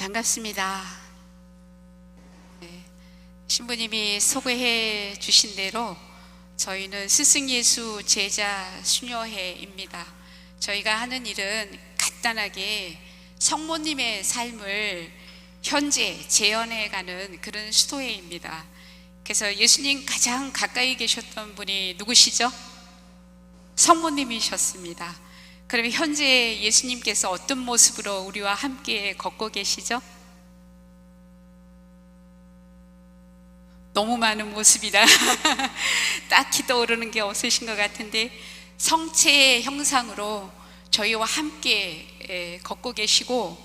반갑습니다. 네, 신부님이 소개해 주신 대로 저희는 스승예수 제자 수녀회입니다. 저희가 하는 일은 간단하게 성모님의 삶을 현재 재현해 가는 그런 수도회입니다. 그래서 예수님 가장 가까이 계셨던 분이 누구시죠? 성모님이셨습니다. 그러면 현재 예수님께서 어떤 모습으로 우리와 함께 걷고 계시죠? 너무 많은 모습이라 딱히 떠오르는 게 없으신 것 같은데, 성체의 형상으로 저희와 함께 걷고 계시고,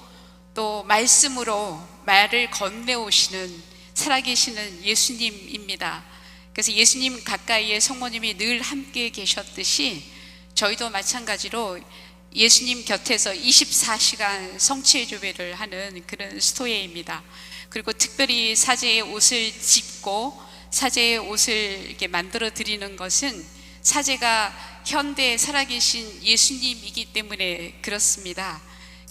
또 말씀으로 말을 건네오시는 살아계시는 예수님입니다. 그래서 예수님 가까이에 성모님이 늘 함께 계셨듯이 저희도 마찬가지로 예수님 곁에서 24시간 성취의 조배를 하는 그런 스토예입니다. 그리고 특별히 사제의 옷을 짚고 사제의 옷을 이렇게 만들어 드리는 것은 사제가 현대에 살아계신 예수님이기 때문에 그렇습니다.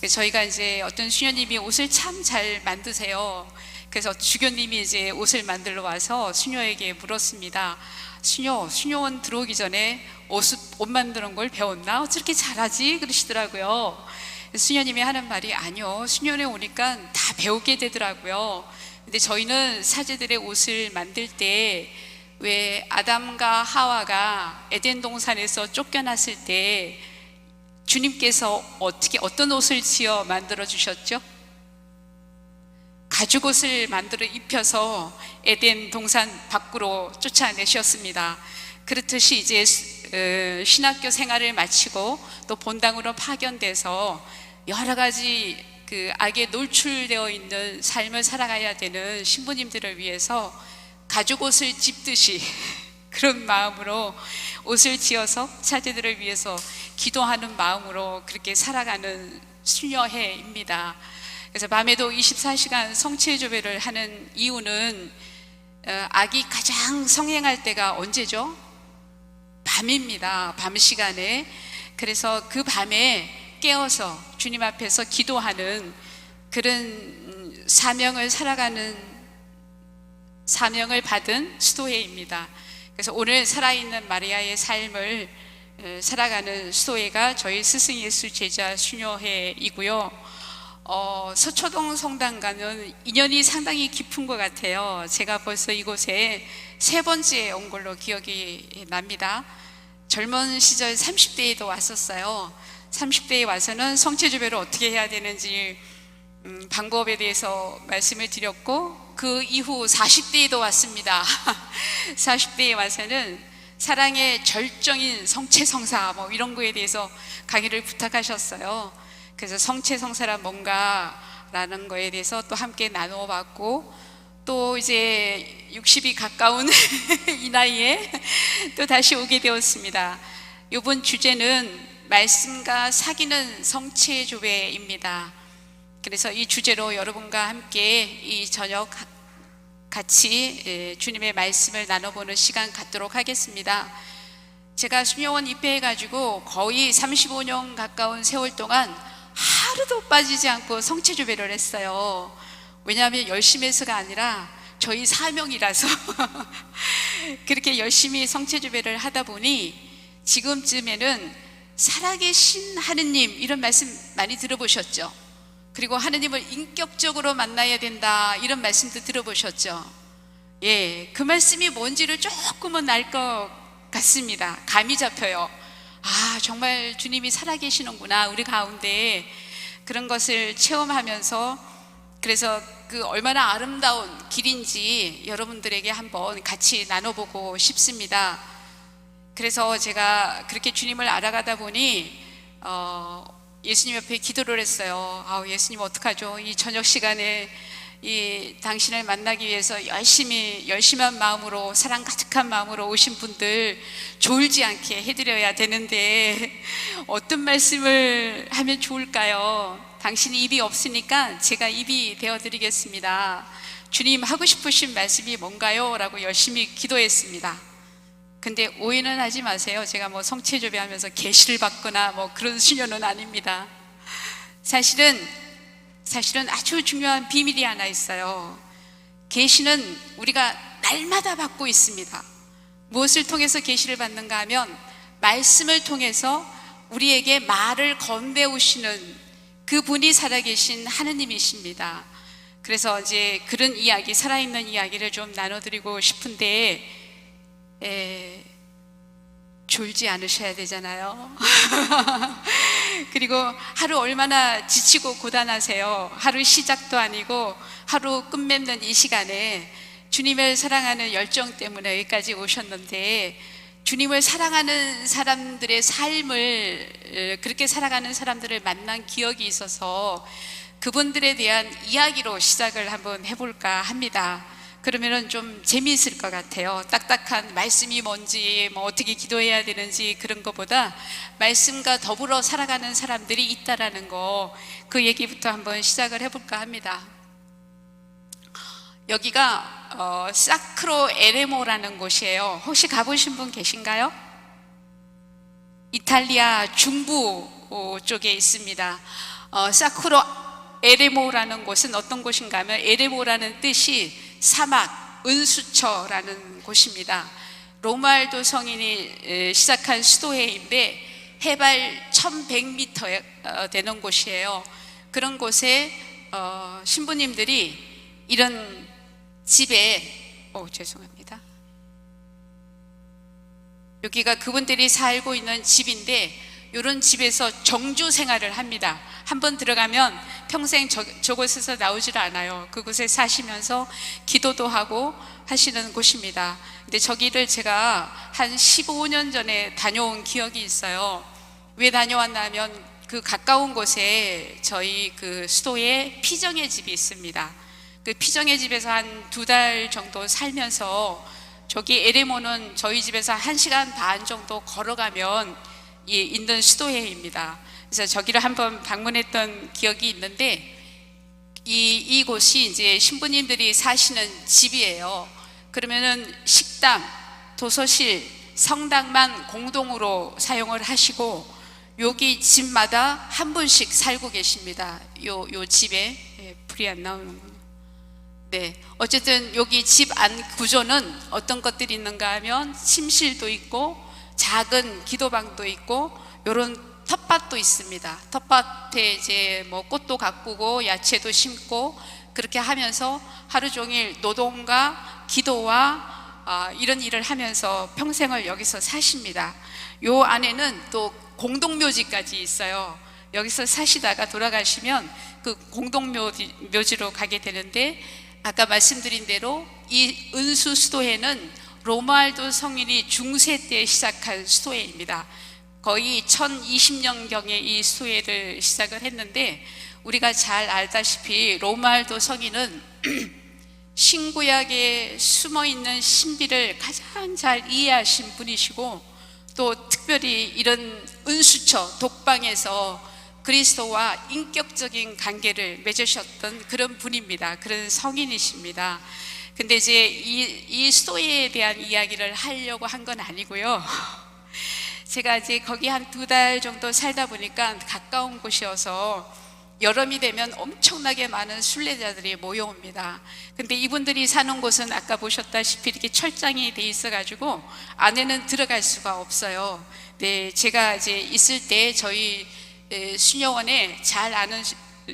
저희가 이제 어떤 수녀님이 옷을 참 잘 만드세요. 그래서 주교님이 이제 옷을 만들러 와서 수녀에게 물었습니다. 수녀원 들어오기 전에 옷 만드는 걸 배웠나? 어떻게 잘하지? 그러시더라고요. 수녀님이 하는 말이, 아니요, 수녀원에 오니까 다 배우게 되더라고요. 근데 저희는 사제들의 옷을 만들 때 왜 아담과 하와가 에덴 동산에서 쫓겨났을 때 주님께서 어떤 옷을 지어 만들어 주셨죠? 가죽옷을 만들어 입혀서 에덴 동산 밖으로 쫓아내셨습니다. 그렇듯이 이제 신학교 생활을 마치고 또 본당으로 파견돼서 여러 가지 그 악에 노출되어 있는 삶을 살아가야 되는 신부님들을 위해서 가죽옷을 짚듯이 그런 마음으로 옷을 지어서 사제들을 위해서 기도하는 마음으로 그렇게 살아가는 수녀회입니다. 그래서 밤에도 24시간 성취의 조배를 하는 이유는 악이 가장 성행할 때가 언제죠? 밤입니다. 밤 시간에. 그래서 그 밤에 깨어서 주님 앞에서 기도하는 그런 사명을 받은 수도회입니다. 그래서 오늘 살아있는 마리아의 삶을 살아가는 수도회가 저희 스승 예수 제자 수녀회이고요. 서초동 성당과는 인연이 상당히 깊은 것 같아요. 제가 벌써 이곳에 3번째 온 걸로 기억이 납니다. 젊은 시절 30대에도 왔었어요. 30대에 와서는 성체조배를 어떻게 해야 되는지 방법에 대해서 말씀을 드렸고, 그 이후 40대에도 왔습니다. 40대에 와서는 사랑의 절정인 성체성사 이런 거에 대해서 강의를 부탁하셨어요. 그래서 성체성사란 뭔가라는 거에 대해서 또 함께 나누어봤고, 또 이제 60이 가까운 이 나이에 또 다시 오게 되었습니다. 이번 주제는 말씀과 사귀는 성체조배입니다. 그래서 이 주제로 여러분과 함께 이 저녁 같이 주님의 말씀을 나눠보는 시간 갖도록 하겠습니다. 제가 수녀원 입회해가지고 거의 35년 가까운 세월 동안 하루도 빠지지 않고 성체조배를 했어요. 왜냐하면 열심히 해서가 아니라 저희 사명이라서 그렇게 열심히 성체조배를 하다 보니 지금쯤에는 살아계신 하느님, 이런 말씀 많이 들어보셨죠? 그리고 하느님을 인격적으로 만나야 된다, 이런 말씀도 들어보셨죠? 예, 그 말씀이 뭔지를 조금은 알 것 같습니다. 감이 잡혀요. 아, 정말 주님이 살아계시는구나 우리 가운데. 그런 것을 체험하면서, 그래서 그 얼마나 아름다운 길인지 여러분들에게 한번 같이 나눠보고 싶습니다. 그래서 제가 그렇게 주님을 알아가다 보니 예수님 옆에 기도를 했어요. 예수님 어떡하죠? 이 저녁 시간에 이 당신을 만나기 위해서 열심한 마음으로, 사랑 가득한 마음으로 오신 분들 졸지 않게 해드려야 되는데 어떤 말씀을 하면 좋을까요? 당신이 입이 없으니까 제가 입이 되어드리겠습니다. 주님, 하고 싶으신 말씀이 뭔가요? 라고 열심히 기도했습니다. 근데 오해는 하지 마세요. 제가 성체조배하면서 계시를 받거나 그런 수녀는 아닙니다. 사실은 사실은 아주 중요한 비밀이 하나 있어요. 계시는 우리가 날마다 받고 있습니다. 무엇을 통해서 계시를 받는가 하면 말씀을 통해서 우리에게 말을 건네오시는 그분이 살아계신 하느님이십니다. 그래서 이제 그런 이야기, 살아있는 이야기를 좀 나눠드리고 싶은데 졸지 않으셔야 되잖아요. 그리고 하루 얼마나 지치고 고단하세요. 하루 시작도 아니고 하루 끝맺는 이 시간에 주님을 사랑하는 열정 때문에 여기까지 오셨는데, 주님을 사랑하는 사람들의 삶을, 그렇게 살아가는 사람들을 만난 기억이 있어서 그분들에 대한 이야기로 시작을 한번 해볼까 합니다. 그러면은 좀 재미있을 것 같아요. 딱딱한 말씀이 뭔지, 뭐 어떻게 기도해야 되는지 그런 것보다 말씀과 더불어 살아가는 사람들이 있다라는 거, 그 얘기부터 한번 시작을 해볼까 합니다. 여기가 사크로 에레모라는 곳이에요. 혹시 가보신 분 계신가요? 이탈리아 중부 쪽에 있습니다. 사크로 에레모라는 곳은 어떤 곳인가 하면, 에레모라는 뜻이 사막, 은수처라는 곳입니다. 로무알도 성인이 시작한 수도회인데 해발 1100m 되는 곳이에요. 그런 곳에 신부님들이 이런 집에, 죄송합니다. 여기가 그분들이 살고 있는 집인데, 이런 집에서 정주 생활을 합니다. 한번 들어가면 평생 저곳에서 나오질 않아요. 그곳에 사시면서 기도도 하고 하시는 곳입니다. 근데 저기를 제가 한 15년 전에 다녀온 기억이 있어요. 왜 다녀왔나 하면, 그 가까운 곳에 저희 그 수도에 피정의 집이 있습니다. 그 피정의 집에서 한 2달 정도 살면서, 저기 에레모는 저희 집에서 1시간 반 정도 걸어가면 있는 수도회입니다. 그래서 저기를 한번 방문했던 기억이 있는데, 이곳이 이제 신부님들이 사시는 집이에요. 그러면은 식당, 도서실, 성당만 공동으로 사용을 하시고, 여기 집마다 한 분씩 살고 계십니다. 요 집에 불이 안 나오는군요. 네, 어쨌든 여기 집 안 구조는 어떤 것들이 있는가 하면, 침실도 있고 작은 기도방도 있고 요런 텃밭도 있습니다. 텃밭에 이제 뭐 꽃도 가꾸고 야채도 심고 그렇게 하면서 하루 종일 노동과 기도와 이런 일을 하면서 평생을 여기서 사십니다. 요 안에는 또 공동묘지까지 있어요. 여기서 사시다가 돌아가시면 그 공동묘지로 가게 되는데, 아까 말씀드린 대로 이 은수 수도회는 로무알도 성인이 중세 때 시작한 수도회입니다. 거의 1020년경에 이 수도회를 시작을 했는데, 우리가 잘 알다시피 로무알도 성인은 신구약에 숨어있는 신비를 가장 잘 이해하신 분이시고, 또 특별히 이런 은수처 독방에서 그리스도와 인격적인 관계를 맺으셨던 그런 분입니다. 그런 성인이십니다. 근데 이제 이 수도에 대한 이야기를 하려고 한 건 아니고요. 제가 이제 거기 한 2달 정도 살다 보니까 가까운 곳이어서 여름이 되면 엄청나게 많은 순례자들이 모여옵니다. 근데 이분들이 사는 곳은 아까 보셨다시피 이렇게 철장이 돼 있어가지고 안에는 들어갈 수가 없어요. 네, 제가 이제 있을 때 저희 수녀원에 잘 아는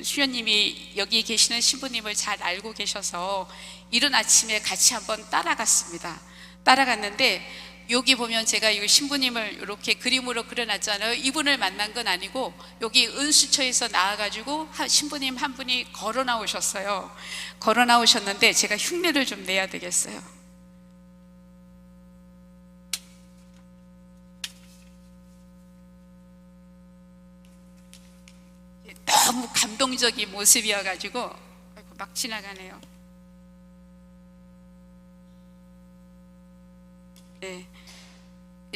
수녀님이 여기 계시는 신부님을 잘 알고 계셔서 이른 아침에 같이 한번 따라갔습니다. 따라갔는데 여기 보면 제가 이 신부님을 이렇게 그림으로 그려놨잖아요. 이분을 만난 건 아니고 여기 은수처에서 나와가지고 신부님 한 분이 걸어 나오셨어요. 걸어 나오셨는데 제가 흉내를 좀 내야 되겠어요. 너무 감동적인 모습이어가지고 막 지나가네요. 네.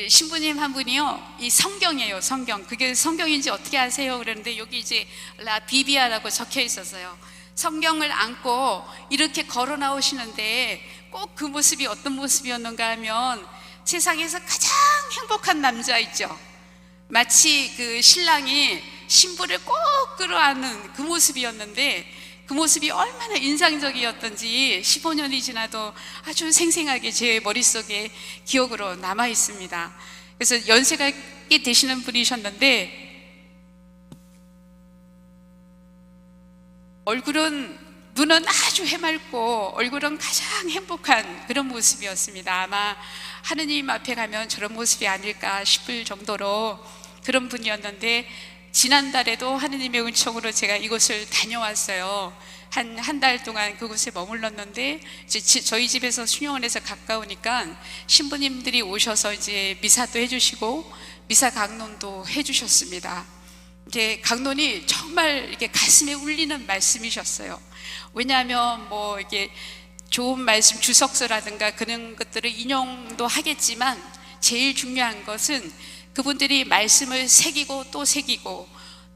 신부님 한 분이요, 이 성경이에요. 성경. 그게 성경인지 어떻게 아세요? 그러는데 여기 이제 라 비비아라고 적혀 있었어요. 성경을 안고 이렇게 걸어 나오시는데 꼭 그 모습이 어떤 모습이었는가 하면 세상에서 가장 행복한 남자 있죠. 마치 그 신랑이 신부를 꼭 끌어안는 그 모습이었는데, 그 모습이 얼마나 인상적이었던지 15년이 지나도 아주 생생하게 제 머릿속에 기억으로 남아 있습니다. 그래서 연세가 꽤 되시는 분이셨는데 눈은 아주 해맑고 얼굴은 가장 행복한 그런 모습이었습니다. 아마 하느님 앞에 가면 저런 모습이 아닐까 싶을 정도로 그런 분이었는데, 지난달에도 하느님의 은총으로 제가 이곳을 다녀왔어요. 한 달 동안 그곳에 머물렀는데, 이제 저희 집에서 수녀원에서 가까우니까 신부님들이 오셔서 이제 미사도 해주시고 미사 강론도 해주셨습니다. 이제 강론이 정말 이렇게 가슴에 울리는 말씀이셨어요. 왜냐하면 뭐 이게 좋은 말씀 주석서라든가 그런 것들을 인용도 하겠지만, 제일 중요한 것은 그분들이 말씀을 새기고 또 새기고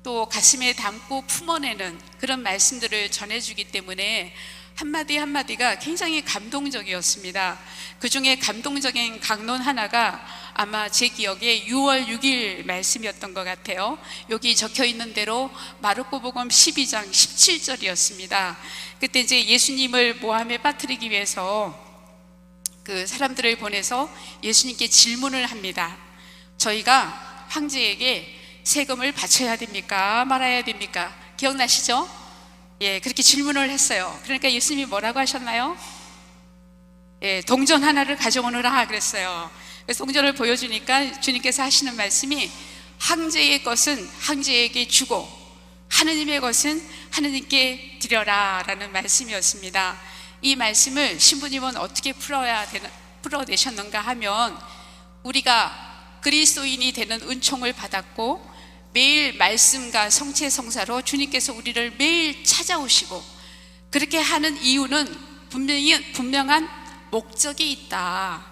또 가슴에 담고 품어내는 그런 말씀들을 전해주기 때문에 한마디 한마디가 굉장히 감동적이었습니다. 그 중에 감동적인 강론 하나가 아마 제 기억에 6월 6일 말씀이었던 것 같아요. 여기 적혀 있는 대로 마르코복음 12장 17절이었습니다. 그때 이제 예수님을 모함에 빠뜨리기 위해서 그 사람들을 보내서 예수님께 질문을 합니다. 저희가 황제에게 세금을 바쳐야 됩니까? 말아야 됩니까? 기억나시죠? 예, 그렇게 질문을 했어요. 그러니까 예수님이 뭐라고 하셨나요? 예, 동전 하나를 가져오느라 그랬어요. 그래서 동전을 보여주니까 주님께서 하시는 말씀이, 황제의 것은 황제에게 주고 하느님의 것은 하느님께 드려라 라는 말씀이었습니다. 이 말씀을 신부님은 어떻게 풀어내셨는가 하면, 우리가 그리스도인이 되는 은총을 받았고 매일 말씀과 성체성사로 주님께서 우리를 매일 찾아오시고, 그렇게 하는 이유는 분명한 목적이 있다.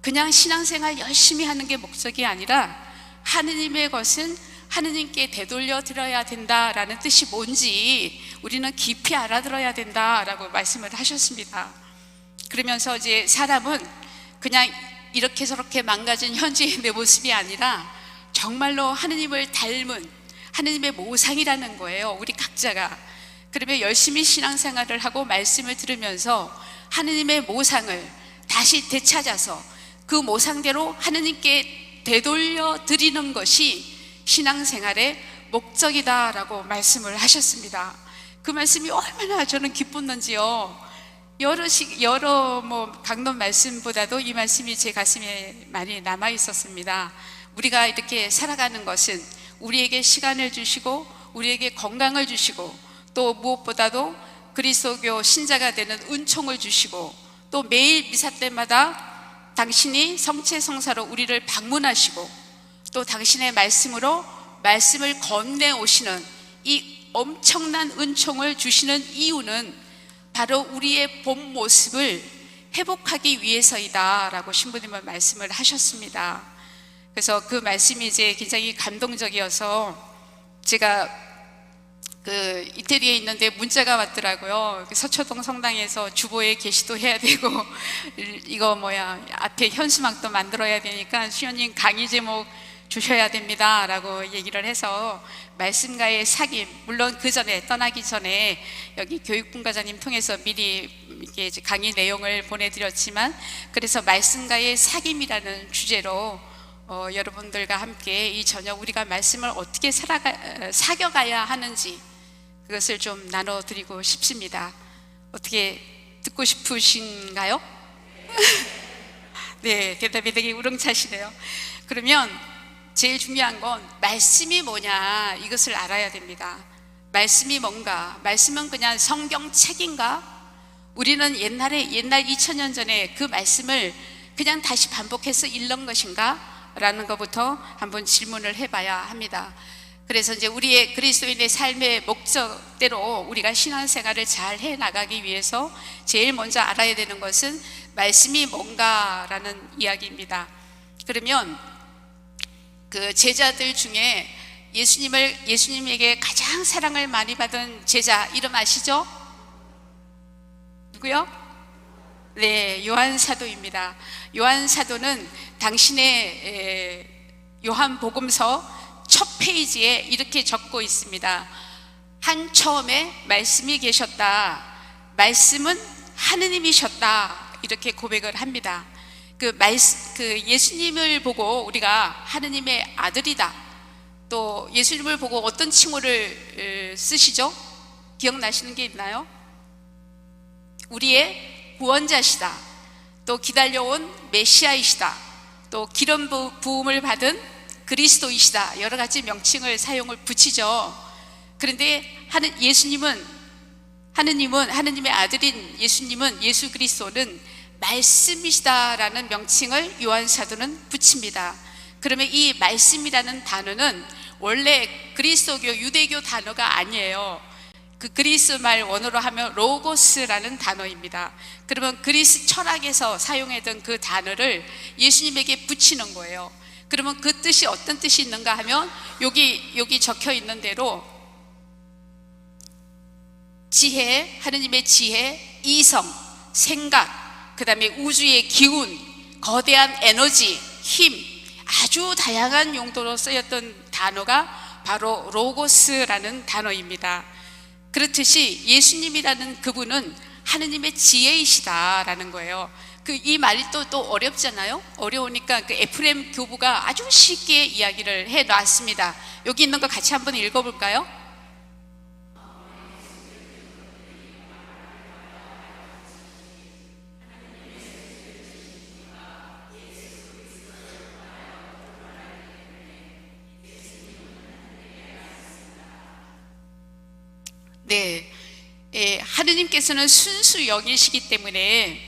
그냥 신앙생활 열심히 하는 게 목적이 아니라 하느님의 것은 하느님께 되돌려 드려야 된다라는 뜻이 뭔지 우리는 깊이 알아들어야 된다라고 말씀을 하셨습니다. 그러면서 이제 사람은 그냥 이렇게 저렇게 망가진 현재의 내 모습이 아니라 정말로 하느님을 닮은 하느님의 모상이라는 거예요, 우리 각자가. 그러면 열심히 신앙생활을 하고 말씀을 들으면서 하느님의 모상을 다시 되찾아서 그 모상대로 하느님께 되돌려 드리는 것이 신앙생활의 목적이다라고 말씀을 하셨습니다. 그 말씀이 얼마나 저는 기뻤는지요. 여러 강론 말씀보다도 이 말씀이 제 가슴에 많이 남아 있었습니다. 우리가 이렇게 살아가는 것은 우리에게 시간을 주시고 우리에게 건강을 주시고 또 무엇보다도 그리스도교 신자가 되는 은총을 주시고, 또 매일 미사 때마다 당신이 성체성사로 우리를 방문하시고 또 당신의 말씀으로 말씀을 건네오시는 이 엄청난 은총을 주시는 이유는 바로 우리의 본 모습을 회복하기 위해서이다 라고 신부님은 말씀을 하셨습니다. 그래서 그 말씀이 이제 굉장히 감동적이어서 제가 그 이태리에 있는데 문자가 왔더라고요. 서초동 성당에서 주보에 게시도 해야 되고 이거 앞에 현수막도 만들어야 되니까 수녀님 강의 제목 주셔야 됩니다 라고 얘기를 해서, 말씀과의 사귐, 물론 그 전에 떠나기 전에 여기 교육분과장님 통해서 미리 이렇게 강의 내용을 보내드렸지만, 그래서 말씀과의 사귐이라는 주제로 여러분들과 함께 이 저녁 우리가 말씀을 어떻게 사겨가야 하는지 그것을 좀 나눠드리고 싶습니다. 어떻게 듣고 싶으신가요? 네, 대답이 되게 우렁차시네요. 그러면 제일 중요한 건 말씀이 뭐냐, 이것을 알아야 됩니다. 말씀이 뭔가? 말씀은 그냥 성경책인가? 우리는 옛날 2000년 전에 그 말씀을 그냥 다시 반복해서 읽는 것인가? 라는 것부터 한번 질문을 해봐야 합니다. 그래서 이제 우리의 그리스도인의 삶의 목적대로 우리가 신앙생활을 잘 해나가기 위해서 제일 먼저 알아야 되는 것은 말씀이 뭔가라는 이야기입니다. 그러면 그 제자들 중에 예수님에게 가장 사랑을 많이 받은 제자 이름 아시죠? 누구요? 네, 요한 사도입니다. 요한 사도는 당신의 요한 복음서 첫 페이지에 이렇게 적고 있습니다. 한 처음에 말씀이 계셨다. 말씀은 하느님이셨다. 이렇게 고백을 합니다. 그 예수님을 보고 우리가 하느님의 아들이다. 또 예수님을 보고 어떤 칭호를 쓰시죠? 기억나시는 게 있나요? 우리의 구원자시다. 또 기다려온 메시아이시다. 또 기름 부음을 받은 그리스도이시다. 여러 가지 명칭을 사용을 붙이죠. 그런데 하느님의 아들인 예수님은, 예수 그리스도는 말씀이시다라는 명칭을 요한 사도는 붙입니다. 그러면 이 말씀이라는 단어는 원래 그리스도교 유대교 단어가 아니에요. 그 그리스 말 원어로 하면 로고스라는 단어입니다. 그러면 그리스 철학에서 사용했던 그 단어를 예수님에게 붙이는 거예요. 그러면 그 뜻이 어떤 뜻이 있는가 하면 여기 적혀 있는 대로 지혜, 하느님의 지혜, 이성, 생각, 그 다음에 우주의 기운, 거대한 에너지, 힘, 아주 다양한 용도로 쓰였던 단어가 바로 로고스라는 단어입니다. 그렇듯이 예수님이라는 그분은 하느님의 지혜이시다라는 거예요. 이 말이 또 어렵잖아요. 어려우니까 그 에프레임 교부가 아주 쉽게 이야기를 해 놨습니다. 여기 있는 거 같이 한번 읽어볼까요? 네, 하느님께서는 순수 영이시기 때문에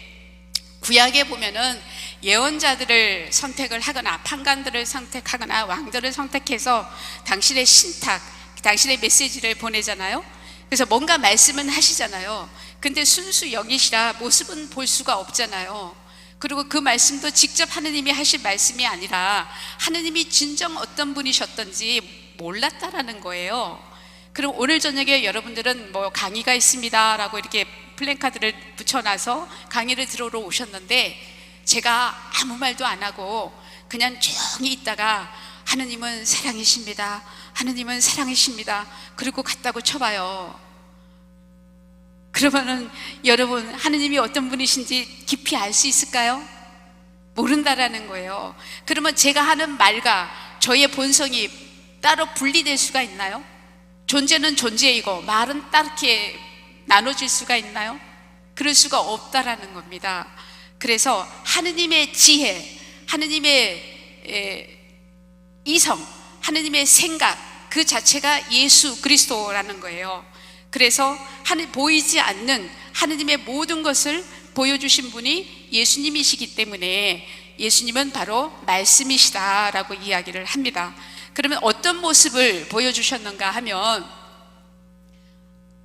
구약에 보면은 예언자들을 선택을 하거나 판관들을 선택하거나 왕들을 선택해서 당신의 신탁, 당신의 메시지를 보내잖아요. 그래서 뭔가 말씀은 하시잖아요. 근데 순수 영이시라 모습은 볼 수가 없잖아요. 그리고 그 말씀도 직접 하느님이 하신 말씀이 아니라 하느님이 진정 어떤 분이셨던지 몰랐다라는 거예요. 그럼 오늘 저녁에 여러분들은 뭐 강의가 있습니다 라고 이렇게 플랜카드를 붙여놔서 강의를 들으러 오셨는데 제가 아무 말도 안 하고 그냥 조용히 있다가 하느님은 사랑이십니다, 하느님은 사랑이십니다 그리고 갔다고 쳐봐요. 그러면은 여러분 하느님이 어떤 분이신지 깊이 알 수 있을까요? 모른다라는 거예요. 그러면 제가 하는 말과 저의 본성이 따로 분리될 수가 있나요? 존재는 존재이고 말은 따르게 나눠질 수가 있나요? 그럴 수가 없다라는 겁니다. 그래서 하느님의 지혜, 하느님의 이성, 하느님의 생각 그 자체가 예수 그리스도라는 거예요. 그래서 보이지 않는 하느님의 모든 것을 보여주신 분이 예수님이시기 때문에 예수님은 바로 말씀이시다라고 이야기를 합니다. 그러면 어떤 모습을 보여주셨는가 하면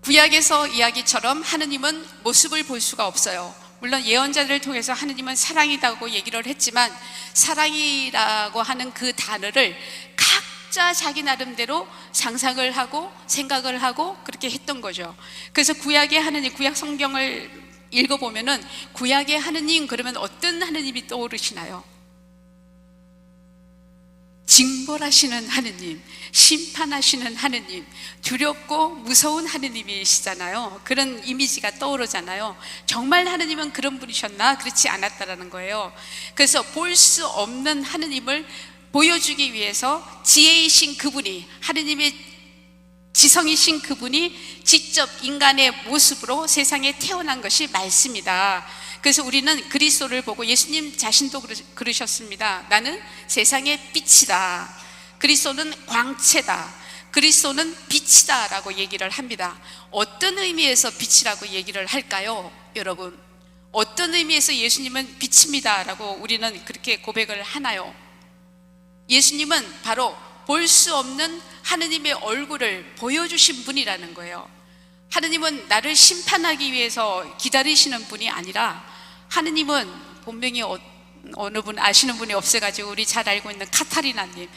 구약에서 이야기처럼 하느님은 모습을 볼 수가 없어요. 물론 예언자들을 통해서 하느님은 사랑이라고 얘기를 했지만 사랑이라고 하는 그 단어를 각자 자기 나름대로 상상을 하고 생각을 하고 그렇게 했던 거죠. 그래서 구약의 하느님, 구약 성경을 읽어보면은 구약의 하느님 그러면 어떤 하느님이 떠오르시나요? 징벌하시는 하느님, 심판하시는 하느님, 두렵고 무서운 하느님이시잖아요. 그런 이미지가 떠오르잖아요. 정말 하느님은 그런 분이셨나? 그렇지 않았다라는 거예요. 그래서 볼 수 없는 하느님을 보여주기 위해서 지혜이신 그분이, 하느님의 지성이신 그분이 직접 인간의 모습으로 세상에 태어난 것이 말씀이다. 그래서 우리는 그리스도를 보고 예수님 자신도 그러셨습니다. 나는 세상의 빛이다. 그리스도는 광채다. 그리스도는 빛이다 라고 얘기를 합니다. 어떤 의미에서 빛이라고 얘기를 할까요? 여러분, 어떤 의미에서 예수님은 빛입니다 라고 우리는 그렇게 고백을 하나요? 예수님은 바로 볼 수 없는 하느님의 얼굴을 보여주신 분이라는 거예요. 하느님은 나를 심판하기 위해서 기다리시는 분이 아니라 하느님은 분명히 어느 분 아시는 분이 없어가지고 우리 잘 알고 있는 카타리나님,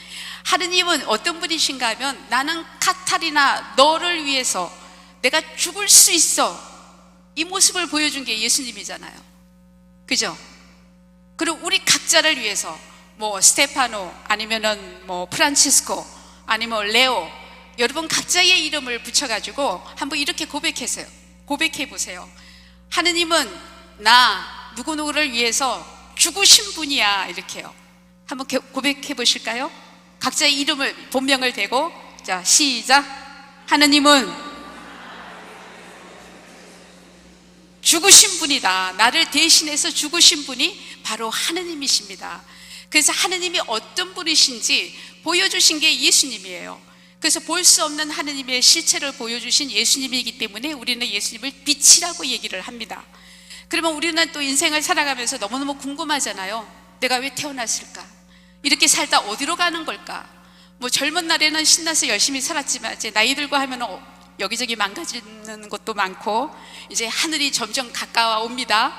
하느님은 어떤 분이신가 하면 나는 카타리나 너를 위해서 내가 죽을 수 있어, 이 모습을 보여준 게 예수님이잖아요. 그죠? 그리고 우리 각자를 위해서 뭐 스테파노 아니면은 뭐 프란치스코 아니면 레오, 여러분 각자의 이름을 붙여가지고 한번 이렇게 고백해 보세요. 하느님은 나 누구누구를 위해서 죽으신 분이야, 이렇게요. 한번 고백해 보실까요? 각자의 이름을, 본명을 대고, 자, 시작. 하느님은 죽으신 분이다. 나를 대신해서 죽으신 분이 바로 하느님이십니다. 그래서 하느님이 어떤 분이신지 보여주신 게 예수님이에요. 그래서 볼 수 없는 하느님의 실체를 보여주신 예수님이기 때문에 우리는 예수님을 빛이라고 얘기를 합니다. 그러면 우리는 또 인생을 살아가면서 너무너무 궁금하잖아요. 내가 왜 태어났을까? 이렇게 살다 어디로 가는 걸까? 뭐 젊은 날에는 신나서 열심히 살았지만 이제 나이 들고 하면 여기저기 망가지는 것도 많고 이제 하늘이 점점 가까워 옵니다.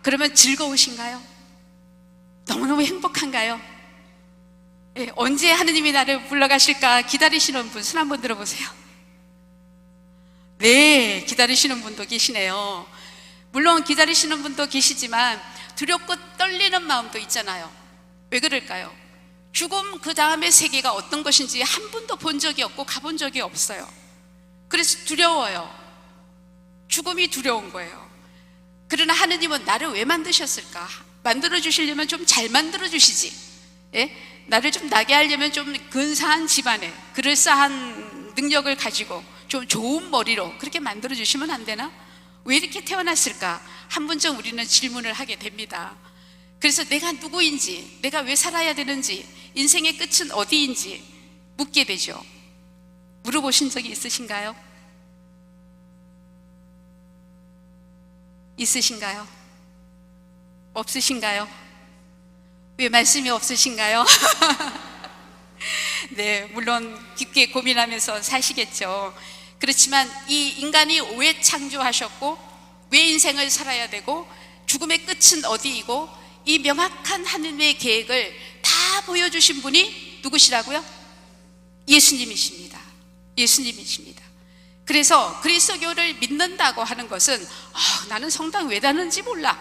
그러면 즐거우신가요? 너무너무 행복한가요? 예, 언제 하느님이 나를 불러가실까 기다리시는 분 손 한번 들어보세요. 네, 기다리시는 분도 계시네요. 물론 기다리시는 분도 계시지만 두렵고 떨리는 마음도 있잖아요. 왜 그럴까요? 죽음 그 다음의 세계가 어떤 것인지 한 번도 본 적이 없고 가본 적이 없어요. 그래서 두려워요. 죽음이 두려운 거예요. 그러나 하느님은 나를 왜 만드셨을까? 만들어주시려면 좀 잘 만들어주시지. 예? 나를 좀 나게 하려면 좀 근사한 집안에 그럴싸한 능력을 가지고 좀 좋은 머리로 그렇게 만들어주시면 안 되나? 왜 이렇게 태어났을까? 한 번쯤 우리는 질문을 하게 됩니다. 그래서 내가 누구인지, 내가 왜 살아야 되는지, 인생의 끝은 어디인지 묻게 되죠. 물어보신 적이 있으신가요? 있으신가요? 없으신가요? 왜 말씀이 없으신가요? 네, 물론 깊게 고민하면서 사시겠죠. 그렇지만 이 인간이 왜 창조하셨고 왜 인생을 살아야 되고 죽음의 끝은 어디이고 이 명확한 하느님의 계획을 다 보여주신 분이 누구시라고요? 예수님이십니다. 예수님이십니다. 그래서 그리스도교를 믿는다고 하는 것은 나는 성당 왜 다는지 몰라,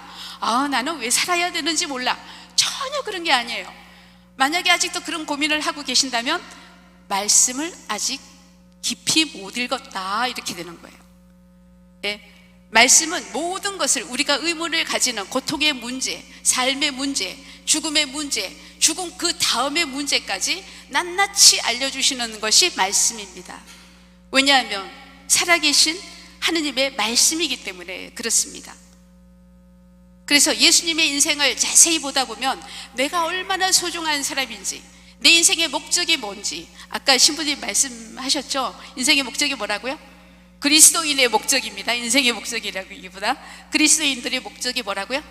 나는 왜 살아야 되는지 몰라, 전혀 그런 게 아니에요. 만약에 아직도 그런 고민을 하고 계신다면 말씀을 아직 깊이 못 읽었다, 이렇게 되는 거예요. 네? 말씀은 모든 것을 우리가 의문을 가지는 고통의 문제, 삶의 문제, 죽음의 문제, 죽음 그 다음의 문제까지 낱낱이 알려주시는 것이 말씀입니다. 왜냐하면 살아계신 하느님의 말씀이기 때문에 그렇습니다. 그래서 예수님의 인생을 자세히 보다 보면 내가 얼마나 소중한 사람인지, 내 인생의 목적이 뭔지, 아까 신부님 말씀하셨죠? 인생의 목적이 뭐라고요? 그리스도인의 목적입니다. 인생의 목적이라기보다 그리스도인들의 목적이 뭐라고요?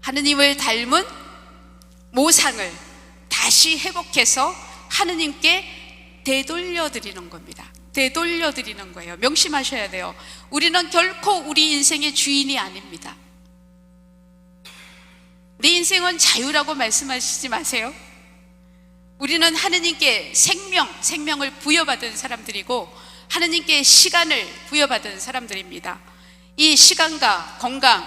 하느님을 닮은 모상을 다시 회복해서 하느님께 되돌려드리는 겁니다. 되돌려드리는 거예요. 명심하셔야 돼요. 우리는 결코 우리 인생의 주인이 아닙니다. 내 인생은 자유라고 말씀하시지 마세요. 우리는 하느님께 생명을 부여받은 사람들이고 하느님께 시간을 부여받은 사람들입니다. 이 시간과 건강,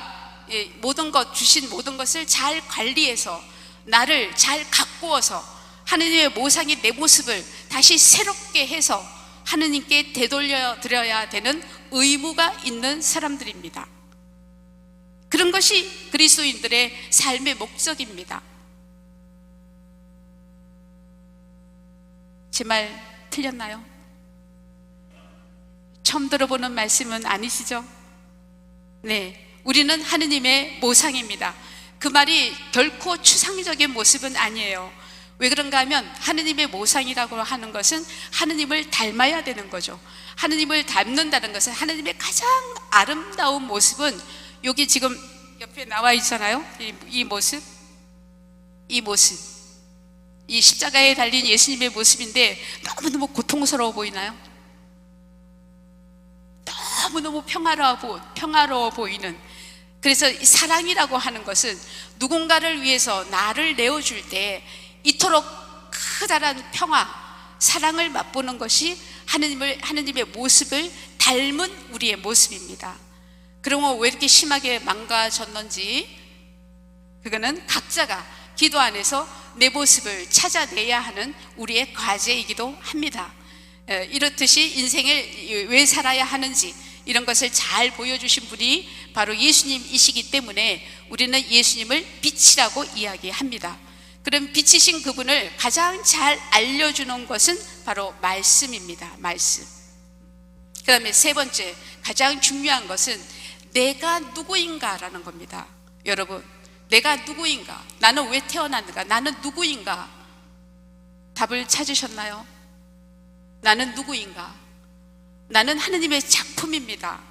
모든 것 주신 모든 것을 잘 관리해서 나를 잘 가꾸어서 하느님의 모상의 내 모습을 다시 새롭게 해서 하느님께 되돌려 드려야 되는 의무가 있는 사람들입니다. 그런 것이 그리스도인들의 삶의 목적입니다. 제 말 틀렸나요? 처음 들어보는 말씀은 아니시죠? 네, 우리는 하느님의 모상입니다. 그 말이 결코 추상적인 모습은 아니에요. 왜 그런가 하면 하느님의 모상이라고 하는 것은 하느님을 닮아야 되는 거죠. 하느님을 닮는다는 것은 하느님의 가장 아름다운 모습은 여기 지금 옆에 나와 있잖아요. 이 모습, 이 십자가에 달린 예수님의 모습인데 너무너무 고통스러워 보이나요? 너무너무 평화로워 보이는. 그래서 이 사랑이라고 하는 것은 누군가를 위해서 나를 내어줄 때 이토록 크다란 평화, 사랑을 맛보는 것이 하느님의 모습을 닮은 우리의 모습입니다. 그러면 왜 이렇게 심하게 망가졌는지, 그거는 각자가 기도 안에서 내 모습을 찾아내야 하는 우리의 과제이기도 합니다. 이렇듯이 인생을 왜 살아야 하는지 이런 것을 잘 보여주신 분이 바로 예수님이시기 때문에 우리는 예수님을 빛이라고 이야기합니다. 그럼 빛이신 그분을 가장 잘 알려주는 것은 바로 말씀입니다. 말씀. 그 다음에 세 번째, 가장 중요한 것은 내가 누구인가라는 겁니다. 여러분, 내가 누구인가? 나는 왜 태어났는가? 나는 누구인가? 답을 찾으셨나요? 나는 누구인가? 나는 하느님의 작품입니다.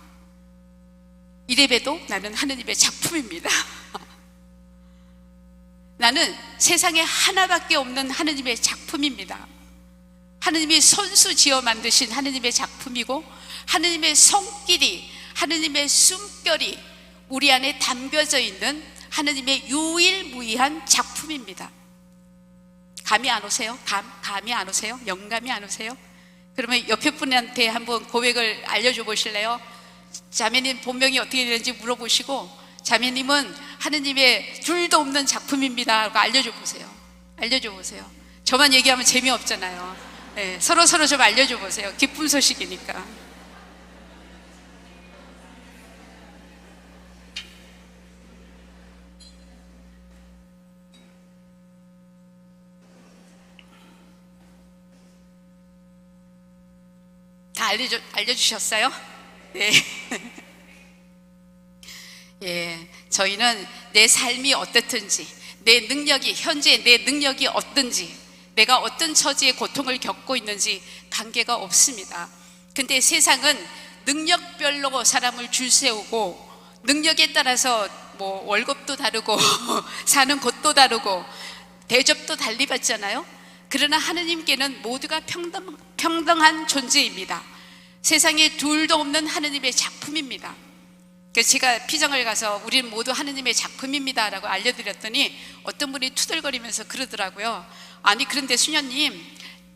이래봬도 나는 하느님의 작품입니다. 나는 세상에 하나밖에 없는 하느님의 작품입니다. 하느님이 손수 지어 만드신 하느님의 작품이고 하느님의 손길이, 하느님의 숨결이 우리 안에 담겨져 있는 하느님의 유일무이한 작품입니다. 감이 안 오세요? 감이 안 오세요? 영감이 안 오세요? 그러면 옆에 분한테 한번 고백을 알려줘 보실래요? 자매님 본명이 어떻게 되는지 물어보시고, 자매님은 하느님의 둘도 없는 작품입니다 하고 알려줘 보세요. 알려줘 보세요. 저만 얘기하면 재미없잖아요. 네, 서로 좀 알려줘 보세요. 기쁜 소식이니까. 다 알려주셨어요? 네. 예, 저희는 내 삶이 어떻든지, 내 능력이, 현재 내 능력이 어떤지, 내가 어떤 처지의 고통을 겪고 있는지 관계가 없습니다. 근데 세상은 능력별로 사람을 줄 세우고, 능력에 따라서 뭐 월급도 다르고 사는 곳도 다르고 대접도 달리 받잖아요. 그러나 하느님께는 모두가 평등한 존재입니다. 세상에 둘도 없는 하느님의 작품입니다. 그래서 제가 피정을 가서 우리는 모두 하느님의 작품입니다 라고 알려드렸더니 어떤 분이 투덜거리면서 그러더라고요. 아니 그런데 수녀님,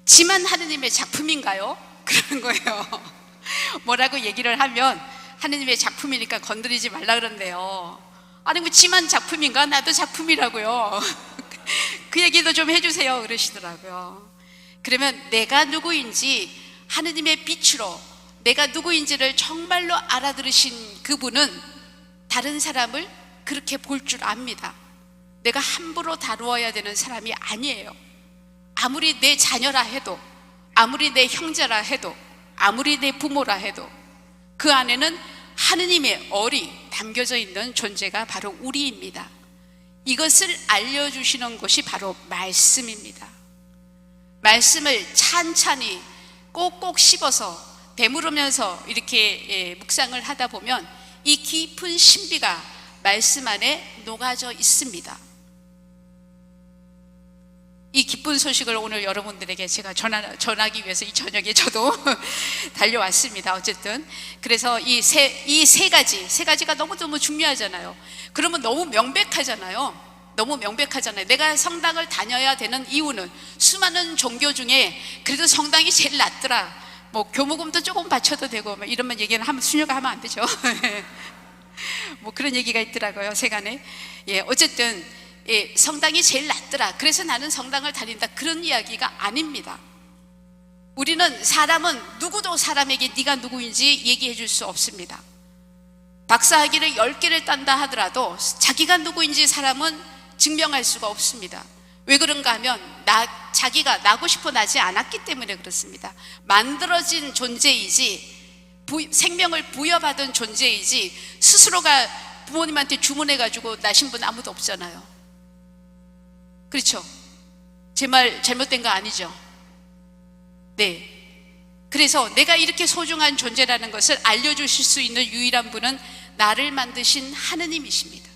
지만 하느님의 작품인가요? 그러는 거예요. 뭐라고 얘기를 하면 하느님의 작품이니까 건드리지 말라 그런대요. 아니 뭐 지만 작품인가? 나도 작품이라고요. 그 얘기도 좀 해주세요 그러시더라고요. 그러면 내가 누구인지 하느님의 빛으로 내가 누구인지를 정말로 알아들으신 그분은 다른 사람을 그렇게 볼 줄 압니다. 내가 함부로 다루어야 되는 사람이 아니에요. 아무리 내 자녀라 해도, 아무리 내 형제라 해도, 아무리 내 부모라 해도 그 안에는 하느님의 얼이 담겨져 있는 존재가 바로 우리입니다. 이것을 알려주시는 것이 바로 말씀입니다. 말씀을 찬찬히 꼭꼭 씹어서 되물으면서 이렇게 묵상을 하다 보면 이 깊은 신비가 말씀 안에 녹아져 있습니다. 이 기쁜 소식을 오늘 여러분들에게 제가 전하기 위해서 이 저녁에 저도 달려왔습니다. 어쨌든 그래서 이 세 가지가 너무너무 중요하잖아요. 그러면 너무 명백하잖아요. 내가 성당을 다녀야 되는 이유는 수많은 종교 중에 그래도 성당이 제일 낫더라. 뭐 교무금도 조금 바쳐도 되고 뭐 이런 얘기는 하면 수녀가 하면 안 되죠. 뭐 그런 얘기가 있더라고요, 세간에. 예, 어쨌든 성당이 제일 낫더라. 그래서 나는 성당을 다닌다. 그런 이야기가 아닙니다. 우리는 사람은 누구도 사람에게 네가 누구인지 얘기해 줄 수 없습니다. 박사학위를 10개를 딴다 하더라도 자기가 누구인지 사람은 증명할 수가 없습니다. 왜 그런가 하면 자기가 나고 싶어 나지 않았기 때문에 그렇습니다. 만들어진 존재이지 생명을 부여받은 존재이지 스스로가 부모님한테 주문해가지고 나신 분 아무도 없잖아요. 그렇죠? 제 말 잘못된 거 아니죠? 네. 그래서 내가 이렇게 소중한 존재라는 것을 알려주실 수 있는 유일한 분은 나를 만드신 하느님이십니다.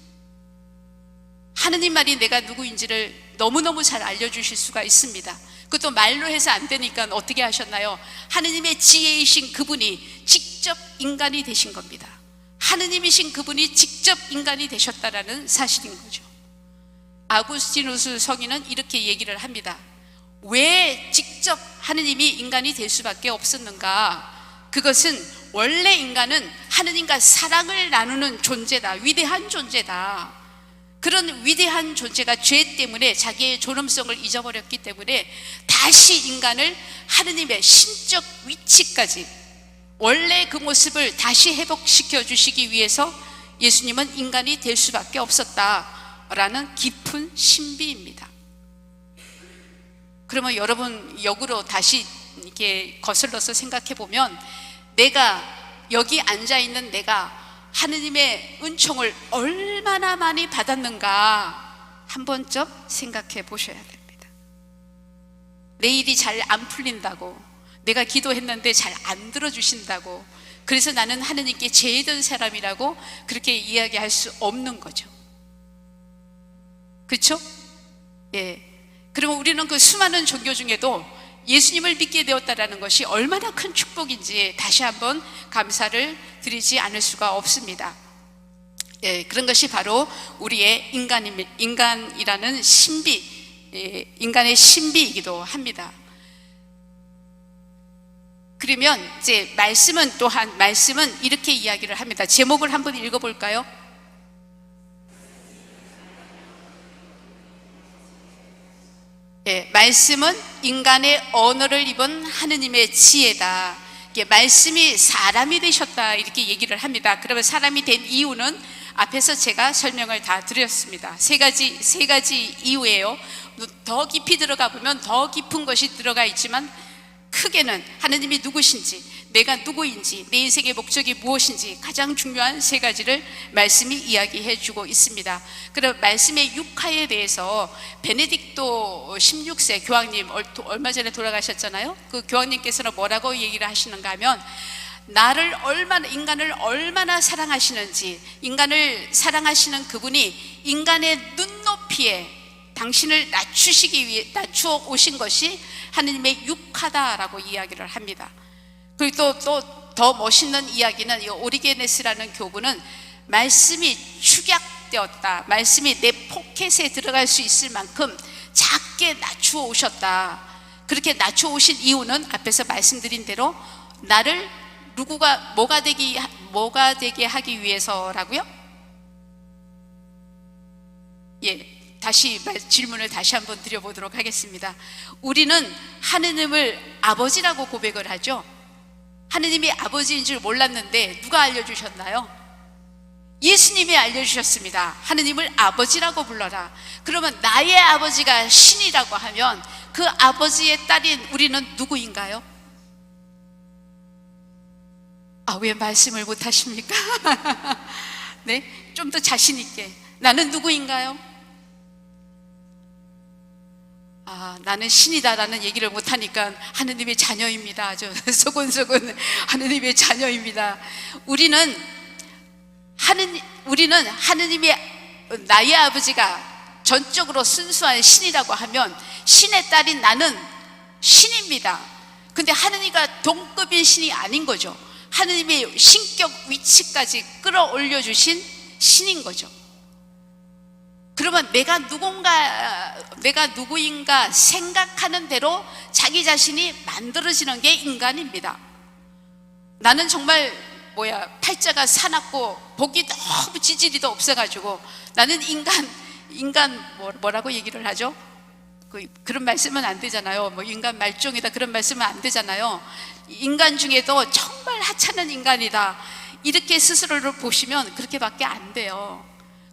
하느님만이 내가 누구인지를 너무너무 잘 알려주실 수가 있습니다. 그것도 말로 해서 안 되니까 어떻게 하셨나요? 하느님의 지혜이신 그분이 직접 인간이 되신 겁니다. 하느님이신 그분이 직접 인간이 되셨다라는 사실인 거죠. 아구스티누스 성인은 이렇게 얘기를 합니다. 왜 직접 하느님이 인간이 될 수밖에 없었는가? 그것은 원래 인간은 하느님과 사랑을 나누는 존재다. 위대한 존재다. 그런 위대한 존재가 죄 때문에 자기의 존엄성을 잊어버렸기 때문에 다시 인간을 하느님의 신적 위치까지, 원래 그 모습을 다시 회복시켜 주시기 위해서 예수님은 인간이 될 수밖에 없었다라는 깊은 신비입니다. 그러면 여러분 역으로 다시 이렇게 거슬러서 생각해 보면, 내가 여기 앉아 있는 내가 하느님의 은총을 얼마나 많이 받았는가 한 번쯤 생각해 보셔야 됩니다. 내 일이 잘 안 풀린다고, 내가 기도했는데 잘 안 들어주신다고, 그래서 나는 하느님께 죄든 사람이라고 그렇게 이야기할 수 없는 거죠. 그렇죠? 예. 그러면 우리는 그 수많은 종교 중에도 예수님을 믿게 되었다라는 것이 얼마나 큰 축복인지 다시 한번 감사를 드리지 않을 수가 없습니다. 예, 그런 것이 바로 우리의 인간이라는 신비, 인간의 신비이기도 합니다. 그러면 이제 말씀은 이렇게 이야기를 합니다. 제목을 한번 읽어볼까요? 예, 말씀은 인간의 언어를 입은 하느님의 지혜다. 말씀이 사람이 되셨다, 이렇게 얘기를 합니다. 그러면 사람이 된 이유는 앞에서 제가 설명을 다 드렸습니다. 세 가지 이유예요. 더 깊이 들어가 보면 더 깊은 것이 들어가 있지만, 크게는 하느님이 누구신지, 내가 누구인지, 내 인생의 목적이 무엇인지 가장 중요한 세 가지를 말씀이 이야기해 주고 있습니다. 그럼 말씀의 육화에 대해서 베네딕토 16세 교황님, 얼마 전에 돌아가셨잖아요. 그 교황님께서는 뭐라고 얘기를 하시는가 하면, 인간을 얼마나 사랑하시는지, 인간을 사랑하시는 그분이 인간의 눈높이에 당신을 낮추어 오신 것이 하느님의 육하다라고 이야기를 합니다. 그리고 또 더 멋있는 이야기는 이 오리게네스라는 교부는 말씀이 축약되었다, 말씀이 내 포켓에 들어갈 수 있을 만큼 작게 낮추어 오셨다. 그렇게 낮추어 오신 이유는 앞에서 말씀드린 대로 나를 뭐가 되게 하기 위해서라고요? 예. 질문을 다시 한번 드려보도록 하겠습니다. 우리는 하느님을 아버지라고 고백을 하죠. 하느님이 아버지인 줄 몰랐는데 누가 알려주셨나요? 예수님이 알려주셨습니다. 하느님을 아버지라고 불러라. 그러면 나의 아버지가 신이라고 하면 그 아버지의 딸인 우리는 누구인가요? 왜 말씀을 못 하십니까? 네, 좀 더 자신 있게. 나는 누구인가요? 나는 신이다라는 얘기를 못하니까 하느님의 자녀입니다. 아주 소곤소곤 하느님의 자녀입니다. 우리는 하느님의 나의 아버지가 전적으로 순수한 신이라고 하면 신의 딸인 나는 신입니다. 근데 하느님과 동급인 신이 아닌 거죠. 하느님의 신격 위치까지 끌어올려 주신 신인 거죠. 그러면 내가 누구인가 생각하는 대로 자기 자신이 만들어지는 게 인간입니다. 나는 정말 팔자가 사납고 복이 너무 지지리도 없어가지고 나는 인간 뭐라고 얘기를 하죠? 그런 말씀은 안 되잖아요. 인간 말종이다, 그런 말씀은 안 되잖아요. 인간 중에도 정말 하찮은 인간이다, 이렇게 스스로를 보시면 그렇게밖에 안 돼요.